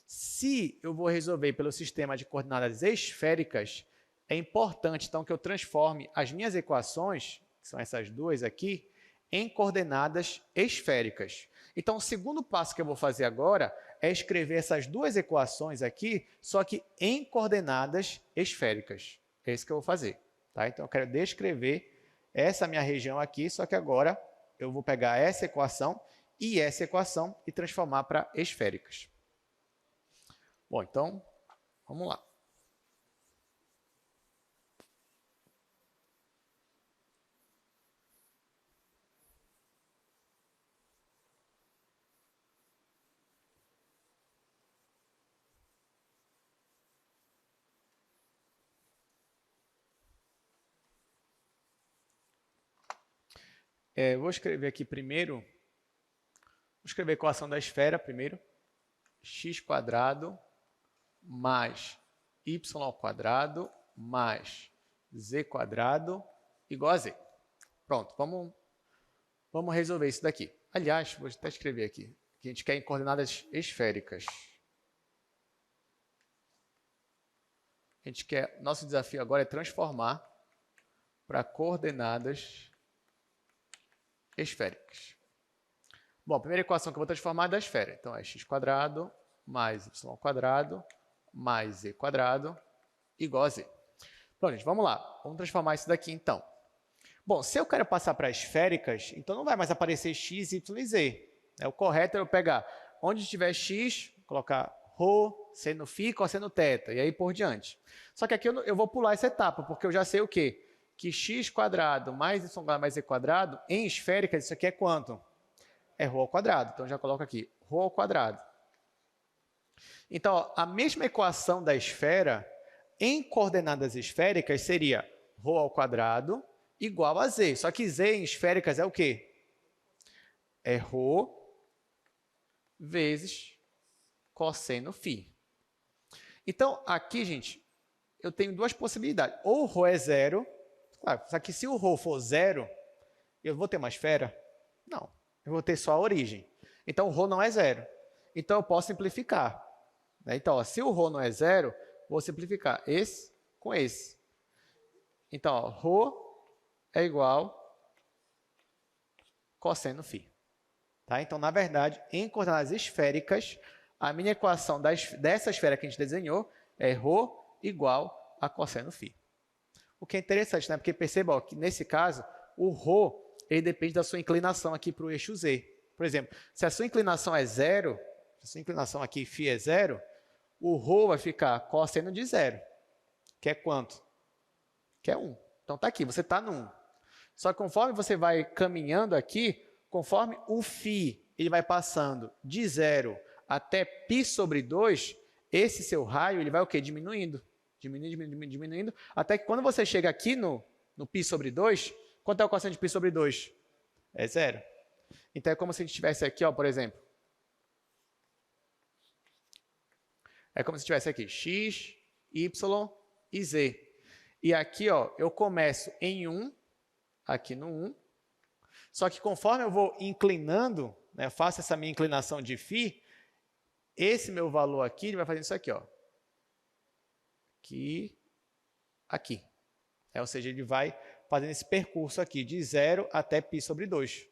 Se eu vou resolver pelo sistema de coordenadas esféricas, é importante, então, que eu transforme as minhas equações, que são essas duas aqui, em coordenadas esféricas. Então, o segundo passo que eu vou fazer agora é escrever essas duas equações aqui, só que em coordenadas esféricas. É isso que eu vou fazer. Tá? Então, eu quero descrever essa minha região aqui, só que agora eu vou pegar essa equação e transformar para esféricas. Bom, então, vamos lá. Vou escrever aqui primeiro, vou escrever a equação da esfera primeiro, x² mais y² mais z² igual a z. Pronto, vamos resolver isso daqui. Aliás, vou até escrever aqui, que a gente quer em coordenadas esféricas. Nosso desafio agora é transformar para coordenadas esféricas. Bom, a primeira equação que eu vou transformar é da esfera. Então, é x² mais y² mais z² igual a z. Pronto, gente, vamos lá. Vamos transformar isso daqui, então. Bom, se eu quero passar para esféricas, então não vai mais aparecer x, y e z. O correto é eu pegar onde tiver x, colocar ρ, seno φ, cosseno θ, e aí por diante. Só que aqui eu vou pular essa etapa, porque eu já sei o quê? Que x² mais y² mais z² em esféricas, isso aqui é quanto? É ρ². Então, já coloco aqui, ρ². Então, ó, a mesma equação da esfera, em coordenadas esféricas, seria ρ² igual a z. Só que z em esféricas é o quê? É ρ vezes cosseno φ. Então, aqui, gente, eu tenho duas possibilidades. Ou ρ é zero. Claro, só que se o ρ for zero, eu vou ter uma esfera? Não, eu vou ter só a origem. Então, o ρ não é zero. Então, eu posso simplificar. Então, ó, se o ρ não é zero, vou simplificar esse com esse. Então, ó, ρ é igual cosseno φ. Tá? Então, na verdade, em coordenadas esféricas, a minha equação dessa esfera que a gente desenhou é ρ igual a cosseno φ. O que é interessante, né? Porque perceba ó, que nesse caso, o ρ ele depende da sua inclinação aqui para o eixo z. Por exemplo, se a sua inclinação é zero, se a sua inclinação aqui φ é zero, O ρ vai ficar cosseno de 0, que é quanto? Que é 1. Então, está aqui, você está no 1. Só que conforme você vai caminhando aqui, conforme o φ ele vai passando de 0 até π sobre 2, esse seu raio ele vai o quê? Diminuindo. Diminuindo, até que quando você chega aqui no π sobre 2, quanto é o cosseno de π sobre 2? É 0. Então, é como se a gente tivesse aqui, ó, por exemplo. É como se tivesse aqui x, y e z. E aqui, ó, eu começo em 1, aqui no 1. Só que conforme eu vou inclinando, né, faço essa minha inclinação de φ, esse meu valor aqui, ele vai fazendo isso aqui, ó. Aqui. Ou seja, ele vai fazendo esse percurso aqui, de 0 até π sobre 2.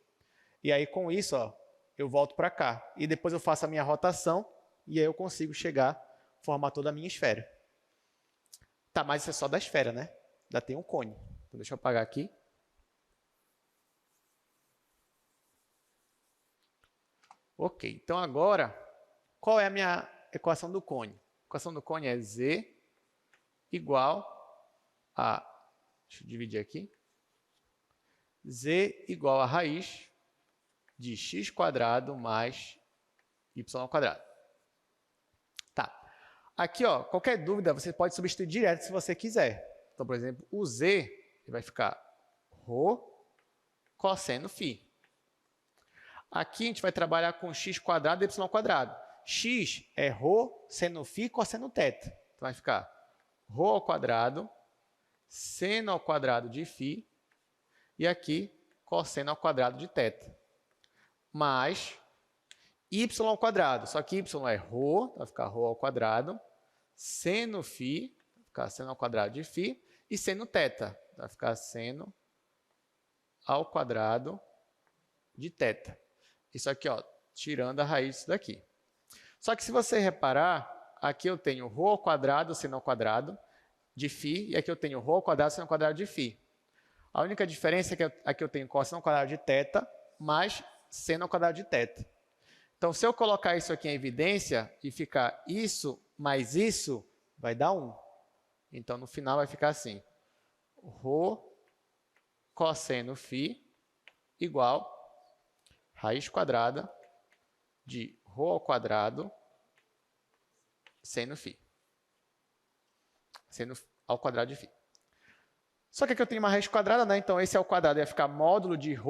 E aí, com isso, ó, eu volto para cá. E depois eu faço a minha rotação, e aí eu consigo chegar, formar toda a minha esfera. Tá, mas isso é só da esfera, né? Ainda tem um cone. Então, deixa eu apagar aqui. Ok, então agora, qual é a minha equação do cone? A equação do cone é z igual a... Deixa eu dividir aqui. Z igual a raiz de x² mais y². Tá. Aqui, ó, qualquer dúvida, você pode substituir direto se você quiser. Então, por exemplo, o z vai ficar ρ cosseno φ. Aqui a gente vai trabalhar com x² e y². X é ρ seno φ cosseno θ. Então, vai ficar ρ² seno ao quadrado de φ e aqui cosseno ao quadrado de θ. Mais y². Só que y é ρ, vai ficar ρ² seno φ, vai ficar seno ao quadrado de φ, e seno θ, vai ficar seno ao quadrado de θ. Isso aqui, ó, tirando a raiz disso daqui. Só que se você reparar, aqui eu tenho ρ² seno ao quadrado de φ, e aqui eu tenho ρ² seno ao quadrado de φ. A única diferença é que aqui eu tenho cosseno ao quadrado de θ mais seno ao quadrado de θ. Então, se eu colocar isso aqui em evidência e ficar isso mais isso, vai dar 1. Então, no final vai ficar assim. Ρ cosseno φ igual raiz quadrada de ρ² seno φ. Seno ao quadrado de φ. Só que aqui eu tenho uma raiz quadrada, né? Então, esse ao quadrado vai ficar módulo de ρ,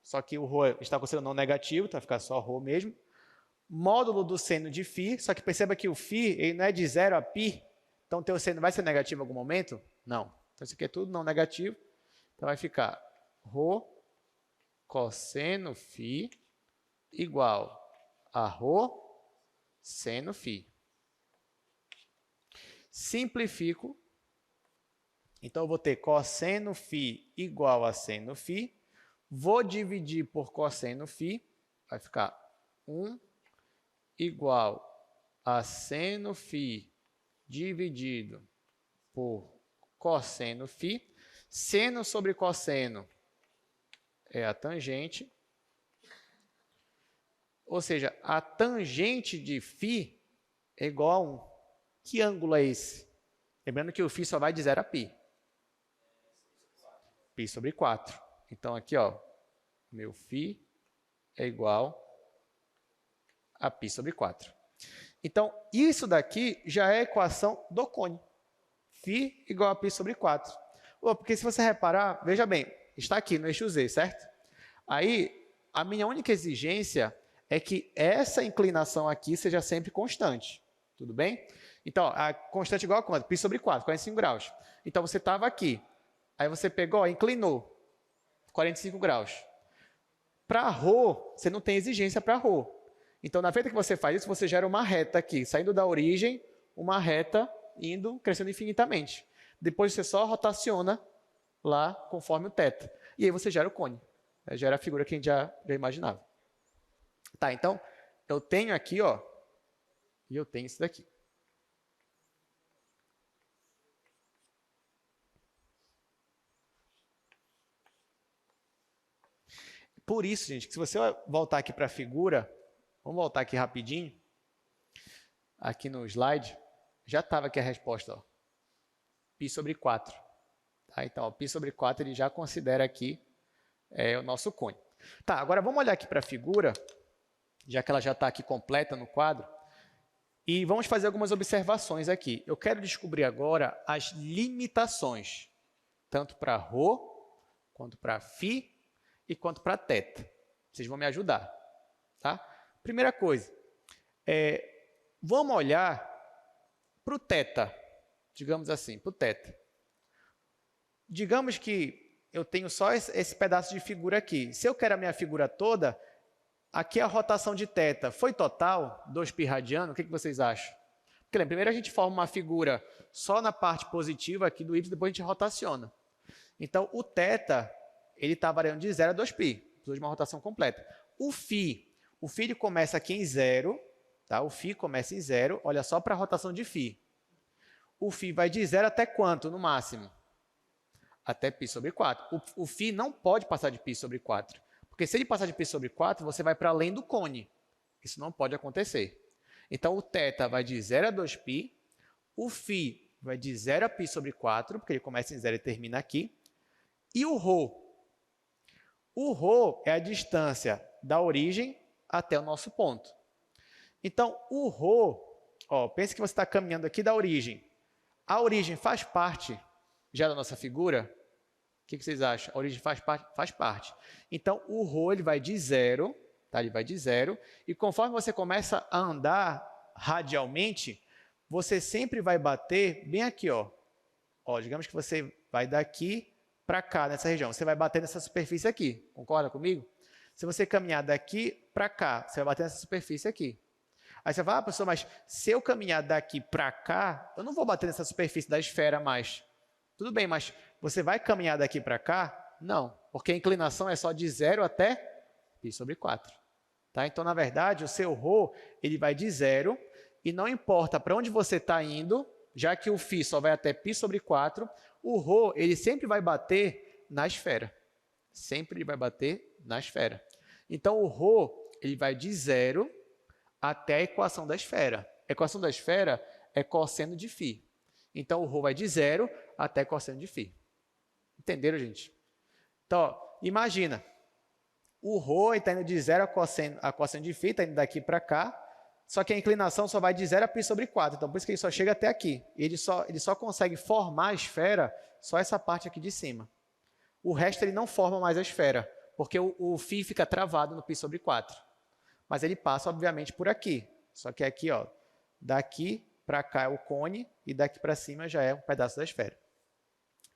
só que o ρ está considerado não negativo, então vai ficar só ρ mesmo. Módulo do seno de φ, só que perceba que o φ ele não é de 0 a π, então o teu seno vai ser negativo em algum momento? Não. Então, isso aqui é tudo não negativo. Então, vai ficar ρ cosseno φ igual a ρ seno φ. Simplifico. Então, eu vou ter cosseno φ igual a seno φ. Vou dividir por cosseno φ. Vai ficar 1 igual a seno φ dividido por cosseno φ. Seno sobre cosseno é a tangente. Ou seja, a tangente de φ é igual a 1. Que ângulo é esse? Lembrando que o φ só vai de 0 a π. π sobre 4. Então, aqui, ó, meu φ é igual a π sobre 4. Então, isso daqui já é a equação do cone. φ igual a π sobre 4. Porque se você reparar, veja bem, está aqui no eixo Z, certo? Aí, a minha única exigência é que essa inclinação aqui seja sempre constante. Tudo bem? Então, a constante igual a quanto? Π sobre 4, 45 graus. Então, você estava aqui. Aí você pegou, inclinou. 45 graus. Para ρ, você não tem exigência para ρ. Então, na feita que você faz isso, você gera uma reta aqui, saindo da origem, uma reta indo, crescendo infinitamente. Depois você só rotaciona lá conforme o θ. E aí você gera o cone. Gera a figura que a gente já imaginava. Tá, então, eu tenho aqui, ó, e eu tenho isso daqui. Por isso, gente, que se você voltar aqui para a figura, vamos voltar aqui rapidinho. aqui no slide, já estava aqui a resposta, ó, π sobre 4. Tá? Então, ó, π sobre 4 ele já considera aqui o nosso cone. Tá, agora vamos olhar aqui para a figura, já que ela já está aqui completa no quadro, e vamos fazer algumas observações aqui. Eu quero descobrir agora as limitações, tanto para ρ, quanto para φ e quanto para θ. Vocês vão me ajudar. Tá? Primeira coisa, vamos olhar para o θ, digamos assim, para o θ. Digamos que eu tenho só esse pedaço de figura aqui. Se eu quero a minha figura toda, aqui a rotação de θ foi total, 2π radiano, o que vocês acham? Porque lembra, primeiro a gente forma uma figura só na parte positiva aqui do y, depois a gente rotaciona. Então, o θ ele está variando de 0 a 2π, precisa de uma rotação completa. O φ ele começa aqui em 0, tá? O φ começa em 0, olha só para a rotação de φ. O φ vai de 0 até quanto, no máximo? Até π sobre 4. O φ não pode passar de π sobre 4, porque se ele passar de π sobre 4, você vai para além do cone. Isso não pode acontecer. Então, o θ vai de 0 a 2π, o φ vai de 0 a π sobre 4, porque ele começa em 0 e termina aqui, e o ρ. O ρ é a distância da origem até o nosso ponto. Então, o ρ, pense que você está caminhando aqui da origem. A origem faz parte já da nossa figura? O que vocês acham? A origem faz parte? Faz parte. Então, o ρ ele vai de 0, tá? Ele vai de 0, e conforme você começa a andar radialmente, você sempre vai bater bem aqui, digamos que você vai daqui para cá, nessa região. Você vai bater nessa superfície aqui. Concorda comigo? Se você caminhar daqui para cá, você vai bater nessa superfície aqui. Aí você fala, professor, mas se eu caminhar daqui para cá, eu não vou bater nessa superfície da esfera mais. Tudo bem, mas você vai caminhar daqui para cá? Não, porque a inclinação é só de 0 até π sobre 4. Tá? Então, na verdade, o seu ρ ele vai de 0 e não importa para onde você está indo, já que o φ só vai até π sobre 4, o ρ ele sempre vai bater na esfera. Sempre ele vai bater na esfera. Então, o ρ ele vai de 0 até a equação da esfera. A equação da esfera é cosseno de φ. Então, o ρ vai de 0 até cosseno de φ. Entenderam, gente? Então, imagina, o ρ está indo de 0 a cosseno de φ, está indo daqui para cá, só que a inclinação só vai de 0 a π sobre 4, então por isso que ele só chega até aqui. Ele só consegue formar a esfera, só essa parte aqui de cima. O resto ele não forma mais a esfera, porque o φ fica travado no π sobre 4. Mas ele passa, obviamente, por aqui. Só que aqui, daqui para cá é o cone e daqui para cima já é um pedaço da esfera.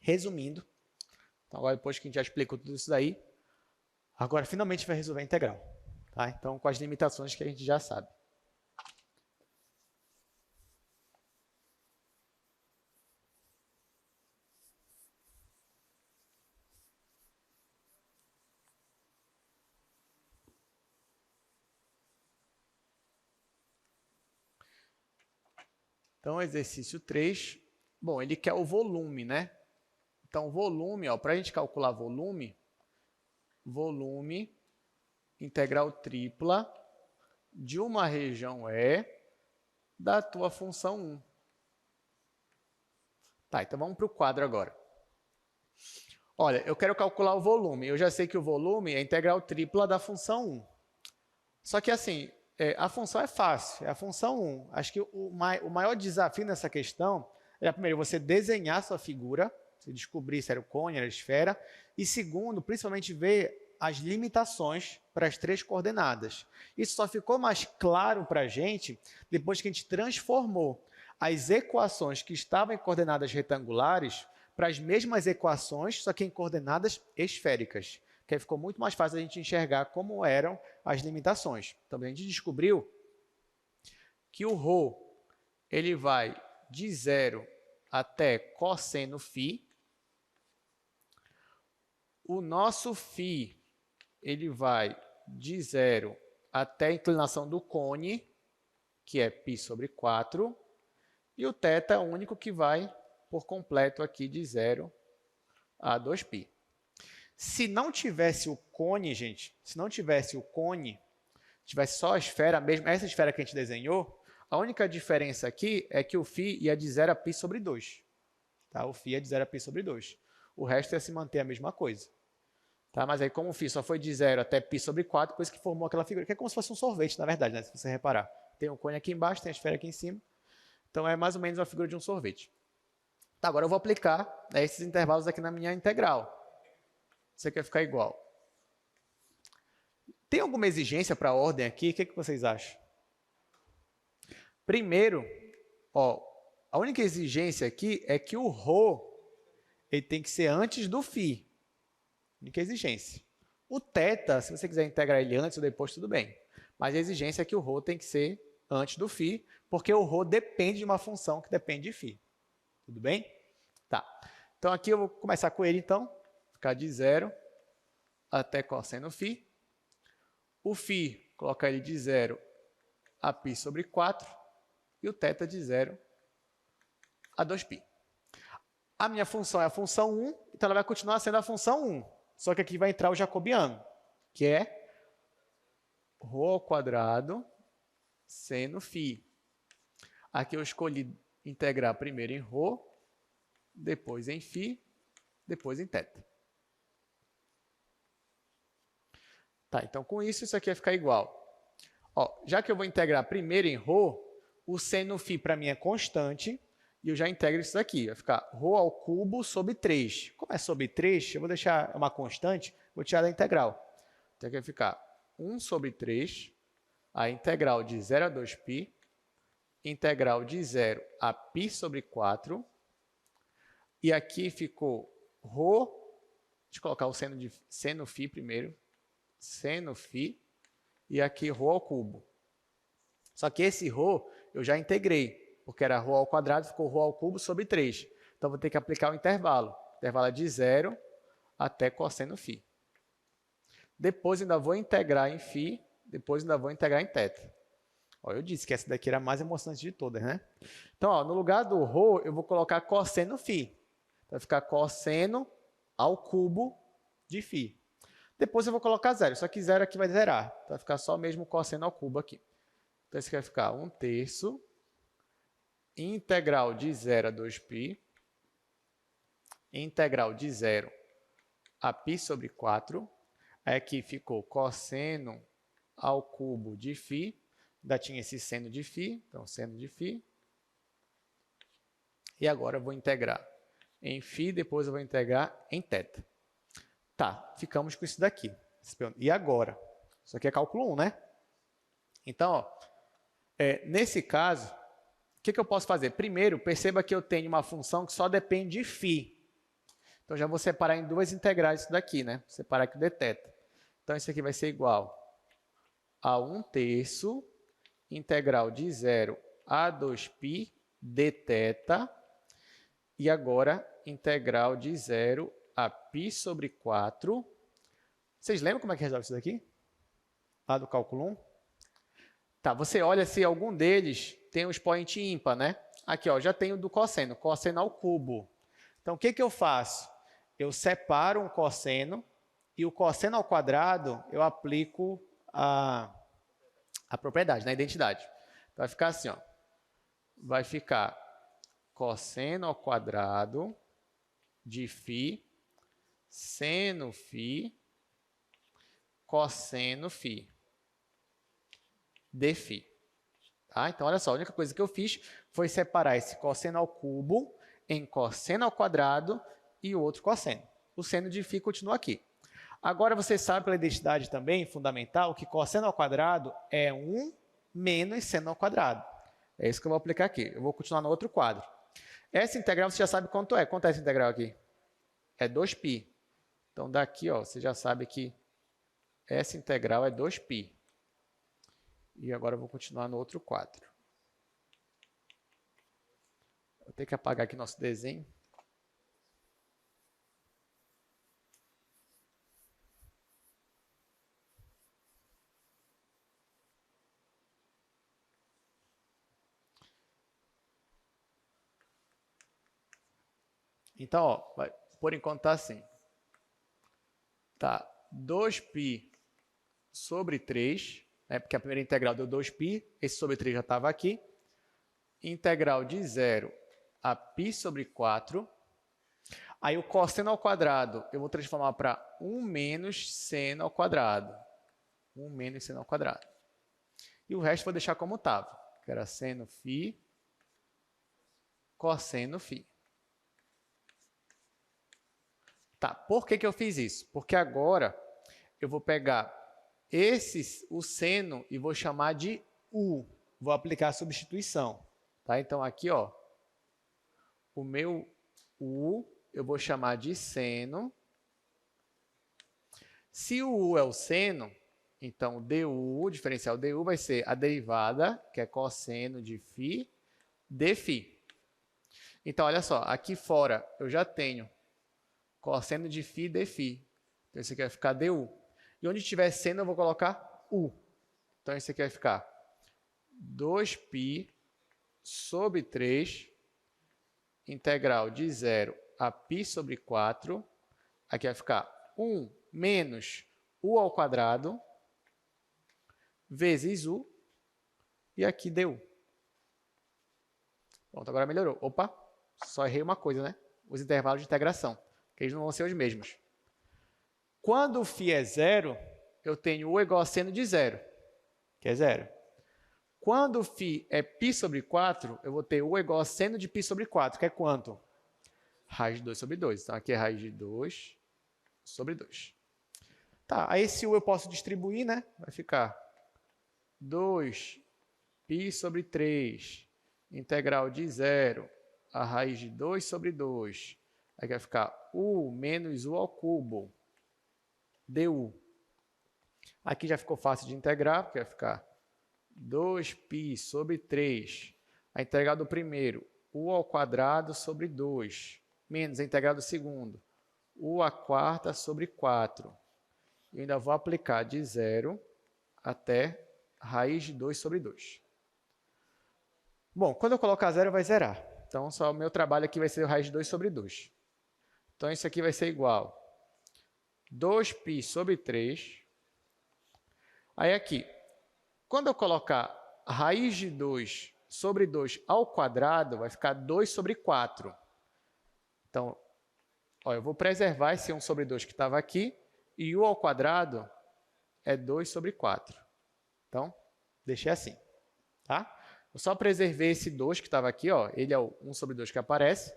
Resumindo, então agora depois que a gente já explicou tudo isso daí, agora finalmente vai resolver a integral. Tá? Então, com as limitações que a gente já sabe. Então, exercício 3, bom, ele quer o volume, né? Então, volume, para a gente calcular volume, integral tripla de uma região E da tua função 1. Tá, então vamos para o quadro agora. Olha, eu quero calcular o volume. Eu já sei que o volume é a integral tripla da função 1. Só que assim, a função é fácil, é a função 1. Acho que o maior desafio nessa questão é, primeiro, você desenhar sua figura, você descobrir se era o cone, era a esfera, e segundo, principalmente ver as limitações para as 3 coordenadas. Isso só ficou mais claro para a gente depois que a gente transformou as equações que estavam em coordenadas retangulares para as mesmas equações, só que em coordenadas esféricas, que aí ficou muito mais fácil a gente enxergar como eram as limitações. Então, a gente descobriu que o ρ ele vai de 0 até cosseno φ. O nosso φ ele vai de 0 até a inclinação do cone, que é π sobre 4. E o θ é o único que vai por completo aqui de 0 a 2π. Se não tivesse o cone, gente, se não tivesse o cone, tivesse só a esfera mesmo, essa esfera que a gente desenhou, A única diferença aqui é que o φ ia de 0 a π sobre 2. Tá? O φ ia de 0 a π sobre 2. O resto ia se manter a mesma coisa. Tá? Mas aí, como o φ só foi de 0 até π sobre 4, por isso que formou aquela figura, que é como se fosse um sorvete, na verdade, né? Se você reparar. Tem o cone aqui embaixo, tem a esfera aqui em cima. Então, é mais ou menos uma figura de um sorvete. Tá, agora eu vou aplicar, né, esses intervalos aqui na minha integral. Isso aqui vai ficar igual. Tem alguma exigência para a ordem aqui? O que vocês acham? Primeiro, ó, a única exigência aqui é que o ρ ele tem que ser antes do φ. Única exigência. O θ, se você quiser integrar ele antes ou depois, tudo bem. Mas a exigência é que o ρ tem que ser antes do φ, porque o ρ depende de uma função que depende de φ. Tudo bem? Tá. Então, aqui eu vou começar com ele, então. Ficar de 0 até cosseno φ. O φ, colocar ele de 0 a π sobre 4. E o θ de 0 a 2π. A minha função é a função 1, então ela vai continuar sendo a função 1. Só que aqui vai entrar o jacobiano, que é ρ ao quadrado seno φ. Aqui eu escolhi integrar primeiro em ρ, depois em φ, depois em θ. Tá, então com isso aqui vai ficar igual. Ó, já que eu vou integrar primeiro em ρ, o seno φ para mim é constante, e eu já integro isso daqui. Vai ficar ρ ao cubo sobre 3. Como é sobre 3, eu vou deixar uma constante, vou tirar da integral. Então aqui vai ficar 1 sobre 3, a integral de 0 a 2π, integral de 0 a π sobre 4, e aqui ficou ρ, deixa eu colocar o seno φ primeiro, seno φ, e aqui ρ ao cubo. Só que esse ρ eu já integrei, porque era ρ ao quadrado, ficou ρ ao cubo sobre 3. Então, vou ter que aplicar o intervalo. O intervalo é de 0 até cosseno φ. Depois, ainda vou integrar em φ, depois ainda vou integrar em θ. Ó, eu disse que essa daqui era a mais emocionante de todas, né? Então, ó, no lugar do ρ, eu vou colocar cosseno φ. Vai ficar cosseno ao cubo de φ. Depois eu vou colocar 0, só que 0 aqui vai zerar. Então, vai ficar só mesmo cosseno ao cubo aqui. Então, esse aqui vai ficar 1/3 integral de 0 a 2π, integral de 0 a π sobre 4. Aqui ficou cosseno ao cubo de φ. Ainda tinha esse seno de φ, então seno de φ. E agora eu vou integrar em φ, depois eu vou integrar em θ. Tá, ficamos com isso daqui. E agora? Isso aqui é cálculo 1, né? Então, ó, nesse caso, o que eu posso fazer? Primeiro, perceba que eu tenho uma função que só depende de φ. Então, já vou separar em duas integrais isso daqui, né? Vou separar aqui o dθ. Então, isso aqui vai ser igual a 1/3 integral de 0 a 2π dθ. E agora, integral de 0 a π sobre 4. Vocês lembram como é que resolve isso daqui? Lá do cálculo 1? Tá, você olha se algum deles tem um expoente ímpar, né? Aqui, ó, já tenho do cosseno, cosseno ao cubo. Então, o que eu faço? Eu separo um cosseno e o cosseno ao quadrado eu aplico a propriedade, na identidade. Então, vai ficar assim, ó. Vai ficar cosseno ao quadrado de φ, seno φ, cosseno φ, dφ. Tá? Então, olha só, a única coisa que eu fiz foi separar esse cosseno ao cubo em cosseno ao quadrado e o outro cosseno. O seno de φ continua aqui. Agora, você sabe pela identidade também, fundamental, que cosseno ao quadrado é 1 menos seno ao quadrado. É isso que eu vou aplicar aqui. Eu vou continuar no outro quadro. Essa integral você já sabe quanto é. Quanto é essa integral aqui? É 2π. Então, daqui, ó, você já sabe que essa integral é 2π. E agora eu vou continuar no outro quadro. Vou ter que apagar aqui nosso desenho. Então, ó, por enquanto está assim. Tá 2π sobre 3, né, porque a primeira integral deu 2π, esse sobre 3 já estava aqui. integral de 0 a π sobre 4. Aí o cosseno ao quadrado eu vou transformar para 1 menos seno ao quadrado. 1 menos seno ao quadrado. E o resto eu vou deixar como estava, que era seno φ, cosseno φ. Tá, por que eu fiz isso? Porque agora eu vou pegar o seno e vou chamar de u. Vou aplicar a substituição. Tá? Então, aqui, ó, o meu u eu vou chamar de seno. Se o u é o seno, então du, o diferencial du, vai ser a derivada, que é cosseno de φ, de φ. Então, olha só, aqui fora eu já tenho cosseno de φ de φ. Então, isso aqui vai ficar du. E onde tiver seno, eu vou colocar u. Então, isso aqui vai ficar 2π sobre 3, integral de 0 a π sobre 4. Aqui vai ficar 1 menos u ao quadrado, vezes u, e aqui du. Pronto, agora melhorou. Opa, só errei uma coisa, né? Os intervalos de integração, que eles não vão ser os mesmos. Quando o φ é 0, eu tenho u igual a seno de 0, que é 0. Quando o φ é π sobre 4, eu vou ter u igual a seno de π sobre 4, que é quanto? Raiz de 2 sobre 2. Então, aqui é raiz de 2 sobre 2. Tá, aí esse u eu posso distribuir, né? Vai ficar 2π sobre 3, integral de 0 a raiz de 2 sobre 2. Aí vai ficar u menos u ao cubo, du. Aqui já ficou fácil de integrar, porque vai ficar 2π sobre 3, a integral do primeiro, u ao quadrado sobre 2, menos a integral do segundo, u à quarta sobre 4. Eu ainda vou aplicar de 0 até raiz de 2 sobre 2. Bom, quando eu colocar 0, vai zerar. Então, só o meu trabalho aqui vai ser o raiz de 2 sobre 2. Então, isso aqui vai ser igual a 2π sobre 3. Aí, aqui, quando eu colocar raiz de 2 sobre 2 ao quadrado, vai ficar 2 sobre 4. Então, ó, eu vou preservar esse 1 sobre 2 que estava aqui, e u ao quadrado é 2 sobre 4. Então, deixei assim. Tá? Eu só preservei esse 2 que estava aqui, ó, ele é o 1 sobre 2 que aparece,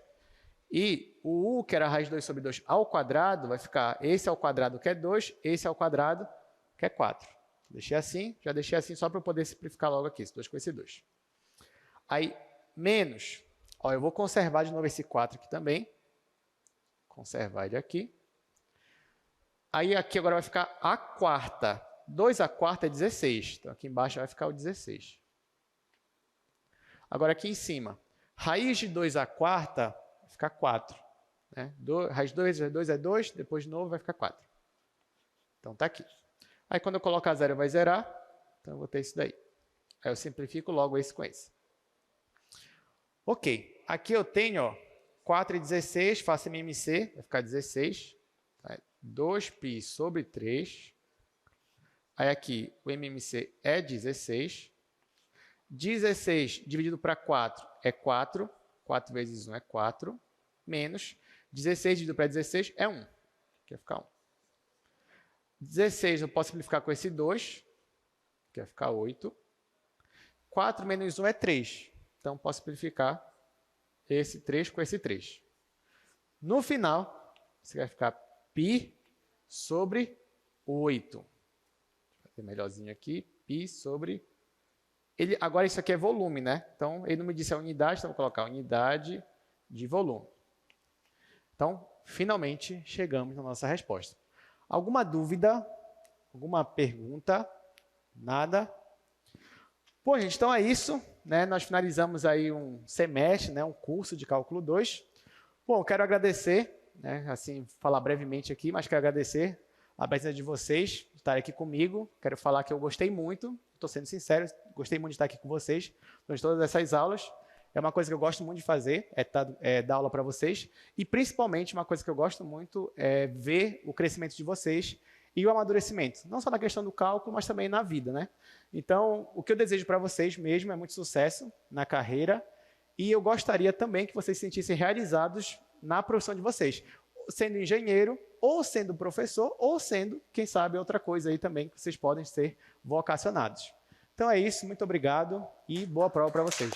e o u, que era a raiz de 2 sobre 2 ao quadrado, vai ficar esse ao quadrado, que é 2, esse ao quadrado, que é 4. Deixei assim, já deixei assim só para eu poder simplificar logo aqui, esse 2 com esse 2. Aí, menos, ó, eu vou conservar de novo esse 4 aqui também. Conservar ele aqui. Aí, aqui agora vai ficar a quarta. 2 a quarta é 16. Então, aqui embaixo vai ficar o 16. Agora, aqui em cima, raiz de 2 a quarta vai ficar 4. Né? Raiz de 2 vezes 2 é 2, depois de novo vai ficar 4. Então, está aqui. Aí, quando eu colocar 0, vai zerar. Então, eu vou ter isso daí. Aí, eu simplifico logo esse com esse. Ok. Aqui eu tenho, ó, 4 e 16, faço MMC, vai ficar 16. 2π sobre 3. Aí, aqui, o MMC é 16. 16 dividido para 4 é 4. 4 vezes 1 é 4. Menos 16 dividido para 16 é 1. Aqui vai ficar 1. 16 eu posso simplificar com esse 2, que vai ficar 8. 4 menos 1 é 3. Então, posso simplificar esse 3 com esse 3. No final, você vai ficar π sobre 8. Vai ter melhorzinho aqui, π sobre... Agora, isso aqui é volume, né? Então, ele não me disse a unidade, então, vou colocar unidade de volume. Então, finalmente, chegamos na nossa resposta. Alguma dúvida? Alguma pergunta? Nada? Bom, gente, então é isso. Né? Nós finalizamos aí um semestre, né? Um curso de Cálculo 2. Bom, quero agradecer, né? Assim, falar brevemente aqui, mas quero agradecer a presença de vocês, de estarem aqui comigo. Quero falar que eu gostei muito, estou sendo sincero, gostei muito de estar aqui com vocês durante todas essas aulas. É uma coisa que eu gosto muito de fazer, dar aula para vocês. E, principalmente, uma coisa que eu gosto muito é ver o crescimento de vocês e o amadurecimento. Não só na questão do cálculo, mas também na vida, né? Então, o que eu desejo para vocês mesmo é muito sucesso na carreira E eu gostaria também que vocês se sentissem realizados na profissão de vocês, sendo engenheiro, ou sendo professor, ou sendo, quem sabe, outra coisa aí também, que vocês podem ser vocacionados. Então é isso, muito obrigado e boa prova para vocês.